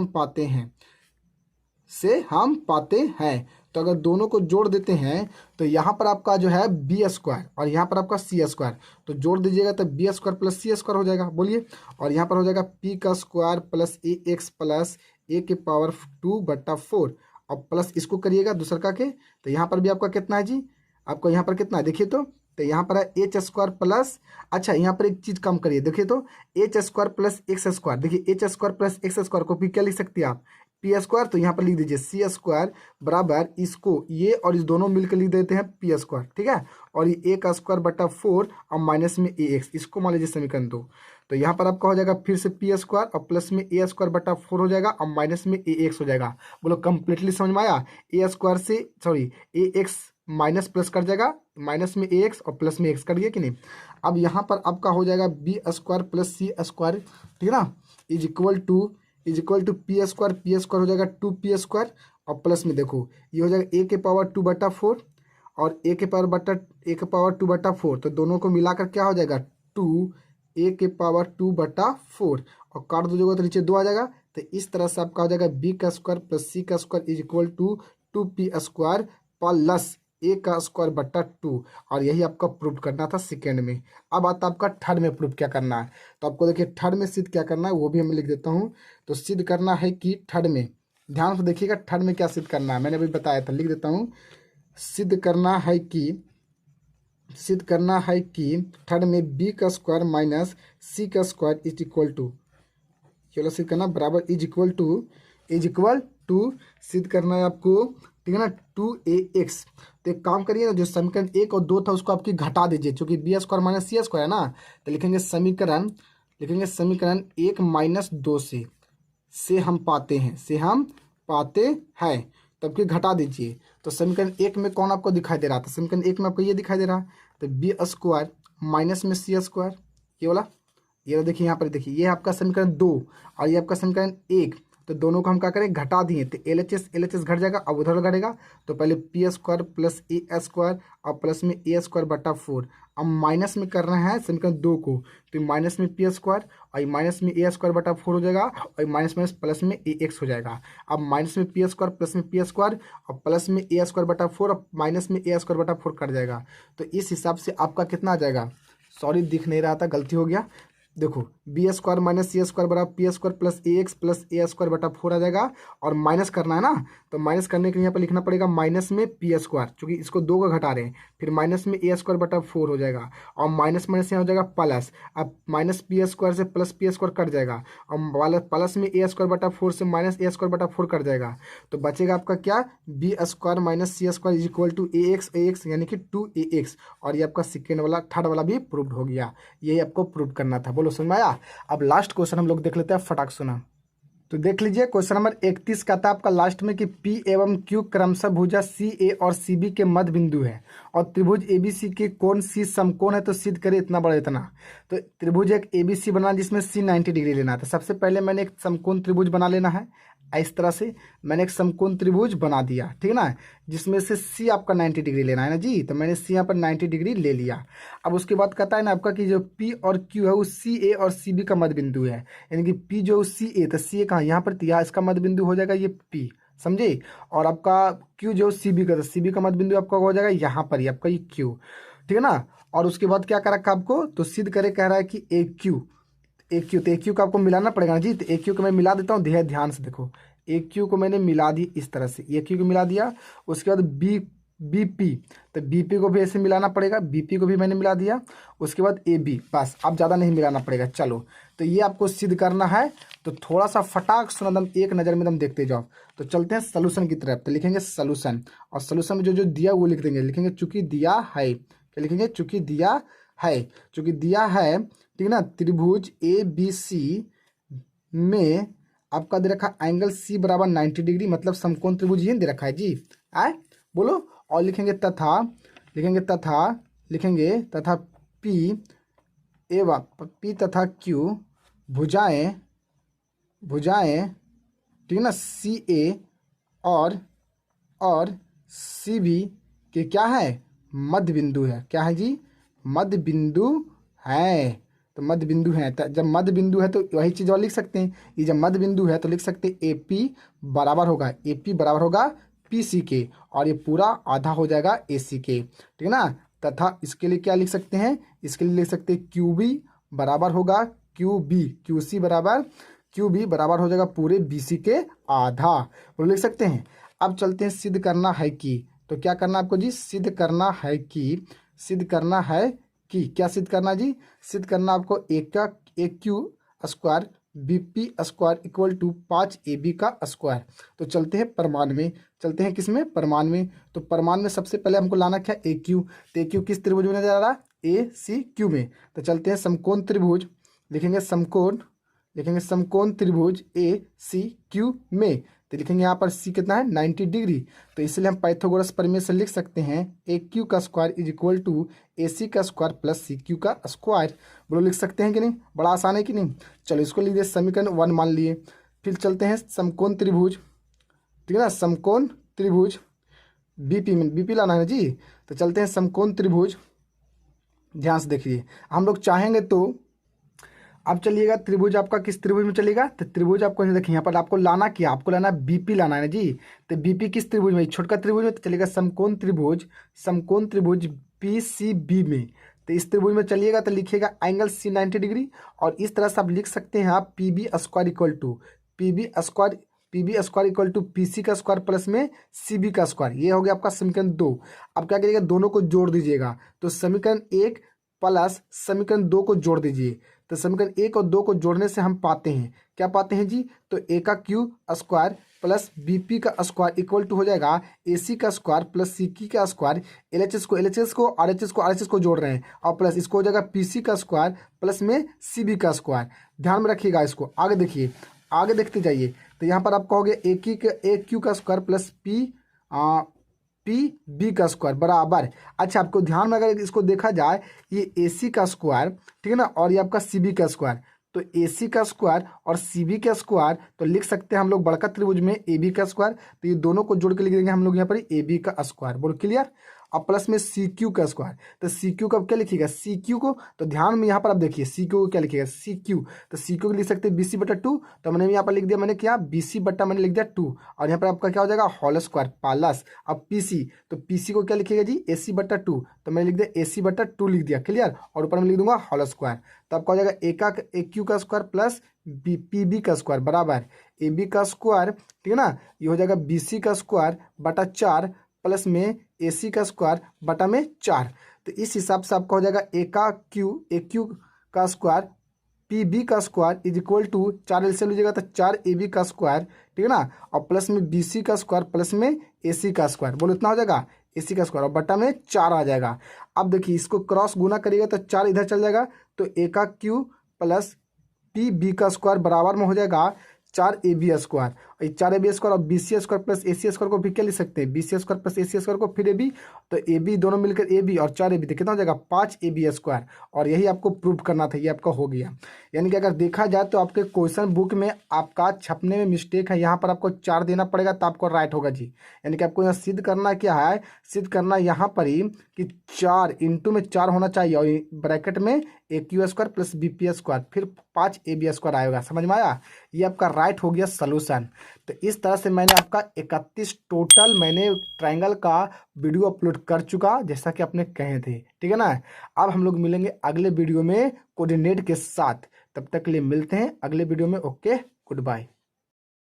हम पाते हैं। तो अगर दोनों को जोड़ देते हैं तो यहाँ पर आपका जो है बी स्क्वायर, और यहाँ पर आपका सी स्क्वायर, तो जोड़ दीजिएगा तो B square plus C square हो जाएगा, बोलिए। और यहाँ पर हो जाएगा पी का स्क्वायर प्लस ए एक्स प्लस ए के पावर 2/4, और प्लस इसको करिएगा दूसर का के, तो यहाँ पर भी आपका कितना है जी, आपको यहाँ पर कितना है देखिए, तो यहाँ पर है एच स्क्वायर प्लस, अच्छा यहाँ पर एक चीज़ कम करिए, देखिए तो H square plus X square, देखिए H square plus X square को भी क्या लिख सकते हैं आप पी स्क्वायर, तो यहाँ पर लिख दीजिए सी स्क्वायर बराबर इसको ये और इस दोनों मिलकर लिख देते हैं पी स्क्वायर, ठीक है। और ये ए का स्क्वायर बटा 4 और माइनस में ए एक्स, इसको मान लीजिए समीकरण 2। तो यहाँ पर आपका हो जाएगा फिर से पी स्क्वायर और प्लस में ए स्क्वायर बटा 4 हो जाएगा, और माइनस में ए एक्स हो जाएगा। बोलो कंप्लीटली समझ में आया। ए स्क्वायर से सॉरी ए एक्स माइनस प्लस कर जाएगा, माइनस में ए एक्स और प्लस में एक्स कर दिया कि नहीं। अब यहाँ पर आपका हो जाएगा B square plus C square, ठीक है ना, is equal to P square हो जाएगा 2p स्क्वायर, और प्लस में देखो ये हो जाएगा ए के पावर 2/4 और ए के पावर 2/4, तो दोनों को मिलाकर क्या हो जाएगा 2 ए के पावर 2/4, और काट दीजिएगा तो नीचे 2 आ जाएगा। तो इस तरह से आपका हो जाएगा बी का स्क्वायर प्लस सी का square is equal to 2p square plus A का स्क्वायर बटा 2, और यही आपका प्रूफ करना था सेकेंड में। अब आता आपका थर्ड में प्रूफ क्या करना है, तो आपको देखिए थर्ड में सिद्ध क्या करना है वो भी मैं लिख देता हूँ। तो सिद्ध करना है कि थर्ड में, ध्यान से देखिएगा थर्ड में क्या सिद्ध करना है, मैंने अभी बताया था, लिख देता हूँ। सिद्ध करना है कि थर्ड में बी का स्क्वायर माइनस सी का स्क्वायर इज इक्वल टू, चलो सिद्ध करना बराबर इज इक्वल टू सिद्ध करना है आपको, ठीक है ना, 2ax। तो एक काम करिए ना, जो समीकरण 1 और 2 था उसको आपकी घटा दीजिए, क्योंकि B square minus C square है ना, तो लिखेंगे समीकरण 1 माइनस 2 से हम पाते हैं, तब कि घटा दीजिए। तो समीकरण 1 में कौन आपको दिखाई दे रहा था, समीकरण 1 में आपको ये दिखाई दे रहा है, तो बी स्क्वायर माइनस में सी स्क्वायर, ये वाला, ये देखिए यहाँ पर देखिए, ये आपका समीकरण 2 और ये आपका समीकरण 1, तो दोनों को हम क्या करें घटा दिए, तो एल एच एस घट जाएगा, अब उधर घटेगा, तो पहले पी स्क्वायर प्लस ए स्क्वायर और प्लस में ए स्क्वायर बटा 4, अब माइनस में कर रहे हैं समीकरण 2 को, तो माइनस में पी स्क्वायर और माइनस में ए स्क्वायर बटा 4 हो जाएगा, और माइनस प्लस में ए एक्स हो जाएगा। अब माइनस में पी स्क्वायर प्लस में पी स्क्वायर और प्लस में ए स्क्वायर बटा 4 और माइनस में ए स्क्वायर बटा 4 कट जाएगा। तो इस हिसाब से आपका कितना आ जाएगा, सॉरी दिख नहीं रहा था, गलती हो गया, देखो B square minus C square बराबर पी स्क्वायर प्लस ए एक्स प्लस ए स्क्वायर बटा 4 आ जाएगा, और माइनस करना है ना, तो माइनस करने के लिए यहाँ पर लिखना पड़ेगा माइनस में पी स्क्वायर, क्योंकि इसको 2 का घटा रहे हैं, फिर माइनस में ए स्क्वायर बटा 4 हो जाएगा, और माइनस यहाँ हो जाएगा प्लस, अब माइनस पी स्क्वायर से प्लस पी स्क्वायर कट जाएगा, और प्लस में ए स्क्वायर बटा 4 से माइनस ए स्क्वायर बटा 4 कट जाएगा, तो बचेगा आपका क्या B square minus C square is equal to A X यानी कि 2ax, और ये आपका सेकेंड वाला थर्ड वाला भी प्रूव हो गया, यही आपको प्रूव करना था। बोलो समझ में आया। अब लास्ट क्वेश्चन हम लोग देख लेते हैं फटाक सुना। तो देख लीजिए क्वेश्चन नंबर 31 का था आपका लास्ट में कि P एवं Q क्रमशः भुजा CA और CB के मध्य बिंदु है और त्रिभुज ABC के कोण C समकोण है, तो सिद्ध करे इतना बड़ा इतना। तो त्रिभुज एक ABC बना जिसमें C 90 डिग्री लेना था। सबसे पहले मैंने एक समकोण त्रिभुज बना लेना है। इस तरह से मैंने एक समकोण त्रिभुज बना दिया, ठीक है ना, जिसमें से C आपका 90 डिग्री लेना है ना जी। तो मैंने C यहाँ पर 90 डिग्री ले लिया। अब उसके बाद कहता है ना आपका कि जो P और Q है वो CA और CB का मध्य बिंदु है, यानी कि P जो CA, तो CA कहाँ यहाँ पर, यहाँ इसका मध्य बिंदु हो जाएगा ये P, समझे। और आपका Q जो CB का, तो CB का मध्य बिंदु आपका हो जाएगा यहाँ पर ही आपका ये Q, ठीक है ना। और उसके बाद क्या कर रखा आपको, तो सिद्ध करे कह रहा है कि AQ तो AQ को आपको मिलाना पड़ेगा ना जी। तो AQ को मैं मिला देता हूँ, ध्यान से देखो। AQ को मैंने मिला दी इस तरह से, AQ को मिला दिया। उसके बाद BP, तो BP को भी ऐसे मिलाना पड़ेगा, BP को भी मैंने मिला दिया। उसके बाद AB, बस अब ज़्यादा नहीं मिलाना पड़ेगा। चलो, तो ये आपको सिद्ध करना है, तो थोड़ा सा फटाक सुना दम एक नज़र में दम देखते जाओ। तो चलते हैं सोल्यूशन की तरफ। तो लिखेंगे सोल्यूशन, और सोल्यूशन में जो जो दिया वो लिख देंगे। लिखेंगे चूंकि दिया है, क्या लिखेंगे, चूंकि दिया है, चूंकि दिया है, ठीक है ना। त्रिभुज ABC में आपका दे रखा एंगल C बराबर 90 डिग्री, मतलब समकोण त्रिभुज ये दे रखा है जी। आए बोलो। और लिखेंगे तथा P एवं P तथा Q भुजाएं, ठीक है ना, CA और CB के क्या है, मध्य बिंदु है। क्या है जी, मध्य बिंदु है। तो मध्य बिंदु है, तो जब मध्य बिंदु है तो वही चीज़ और लिख सकते हैं। ये जब मध्य बिंदु है तो लिख सकते हैं AP बराबर होगा PC के, और ये पूरा आधा हो जाएगा AC के, ठीक है ना। तथा इसके लिए क्या लिख सकते हैं, इसके लिए लिख सकते हैं QB बराबर होगा QC बराबर हो जाएगा पूरे BC के आधा, वो लिख सकते हैं। अब चलते हैं सिद्ध करना है कि, तो क्या करना आपको जी, सिद्ध करना है कि क्या सिद्ध करना जी, सिद्ध करना आपको AQ square BP square equal to 5 AB का स्क्वायर। तो चलते हैं प्रमाण में, चलते हैं किसमें, प्रमाण में। तो प्रमाण में सबसे पहले हमको लाना क्या, AQ। तो AQ किस त्रिभुज में जा रहा है, ACQ में। तो चलते हैं समकोण त्रिभुज, लिखेंगे समकोण त्रिभुज ACQ में। तो लिखेंगे यहाँ पर C कितना है, 90 डिग्री। तो इसलिए हम पाइथागोरस प्रमेय से लिख सकते हैं AQ का square is equal to AC का स्क्वायर प्लस CQ का स्क्वायर। बोलो लिख सकते हैं कि नहीं, बड़ा आसान है कि नहीं। चलो इसको लिख दिए, समीकरण 1 मान लिए। फिर चलते हैं समकोण त्रिभुज, ठीक है ना, समकोण त्रिभुज BP लाना है जी। तो चलते हैं समकोण त्रिभुज, ध्यान से देखिए। हम लोग चाहेंगे तो अब चलिएगा त्रिभुज आपका किस त्रिभुज में चलेगा, तो त्रिभुज आपको देखिए यहाँ पर आपको लाना क्या, आपको लाना BP लाना है जी। तो BP किस त्रिभुज में, छोटका त्रिभुज में, तो चलेगा समकोण त्रिभुज PCB में। तो इस त्रिभुज में चलिएगा तो लिखिएगा एंगल C 90 डिग्री, और इस तरह से आप लिख सकते हैं आप PB square equal to PC का स्क्वायर प्लस में CB का स्क्वायर। ये हो गया आपका समीकरण 2। अब क्या करिएगा, दोनों को जोड़ दीजिएगा। तो समीकरण 1 प्लस समीकरण 2 को जोड़ दीजिए। तो समीकरण 1 और 2 को जोड़ने से हम पाते हैं, क्या पाते हैं जी, तो A का Q स्क्वायर प्लस BP का स्क्वायर इक्वल टू हो जाएगा AC का स्क्वायर प्लस CQ का स्क्वायर। LHS को RHS को जोड़ रहे हैं, और प्लस इसको हो जाएगा PC का स्क्वायर प्लस में CB का स्क्वायर। ध्यान में रखिएगा इसको, आगे देखिए, आगे देखते जाइए। तो यहाँ पर आप कहोगे AQ का स्क्वायर प्लस PB का स्क्वायर बराबर। अच्छा, आपको ध्यान में अगर इसको देखा जाए, ये AC का स्क्वायर, ठीक है ना, और ये आपका CB का स्क्वायर। तो AC का स्क्वायर और CB का स्क्वायर, तो लिख सकते हैं हम लोग बड़का त्रिभुज में AB का स्क्वायर। तो ये दोनों को जोड़ के लिख देंगे हम लोग यहाँ पर AB का स्क्वायर। बोलो क्लियर। और प्लस में CQ का स्क्वायर। तो CQ का क्या लिखिएगा, CQ को, तो ध्यान में यहाँ पर आप देखिए CQ को क्या लिखिएगा, CQ। तो CQ को लिख सकते हैं BC/2। तो मैंने यहाँ पर लिख दिया, मैंने क्या BC बट्टा मैंने लिख दिया 2, और यहाँ पर आपका क्या हो जाएगा होल स्क्वायर प्लस। अब PC, तो PC को क्या लिखिएगा जी, AC/2। तो मैंने लिख दिया AC/2 लिख दिया, क्लियर। और ऊपर में लिख दूंगा होल स्क्वायर। तो आपका हो जाएगा AQ का स्क्वायर प्लस PB का स्क्वायर बराबर AB का स्क्वायर, ठीक है ना। ये हो जाएगा BC का स्क्वायर बटा 4 प्लस में AC का स्क्वायर बटा में 4। तो इस हिसाब से आपका हो जाएगा AQ का स्क्वायर PB का square is equal to 4 LCM लीजिएगा तो 4 AB का स्क्वायर, ठीक है ना, और प्लस में BC का स्क्वायर प्लस में AC का स्क्वायर। बोलो इतना हो जाएगा AC का स्क्वायर, और बटा में 4 आ जाएगा। अब देखिए इसको क्रॉस गुना करिएगा तो 4 इधर चल जाएगा, तो AQ प्लस PB का स्क्वायर बराबर में हो जाएगा 4ab² और 4ab² और bc² प्लस ac² को भी क्या लिख सकते हैं, bc² प्लस ac² को फिर ab, तो ab दोनों मिलकर ab और 4ab तो कितना हो जाएगा 5ab²। और यही आपको प्रूव करना था, ये आपका हो गया। यानी कि अगर देखा जाए तो आपके क्वेश्चन बुक में आपका छपने में मिस्टेक है, यहाँ पर आपको 4 देना पड़ेगा तो आपको राइट होगा जी। यानी कि आपको यहाँ सिद्ध करना क्या है, सिद्ध करना यहाँ पर ही कि 4 इंटू में 4 होना चाहिए और ब्रैकेट में aq² प्लस bp² फिर 5ab² आएगा। समझ में आया, ये आपका राइट हो गया सलूशन। तो इस तरह से मैंने आपका 31 टोटल मैंने ट्रायंगल का वीडियो अपलोड कर चुका जैसा कि आपने कहे थे, ठीक है ना। अब हम लोग मिलेंगे अगले वीडियो में कोऑर्डिनेट के साथ, तब तक के लिए मिलते हैं अगले वीडियो में। Okay, good bye.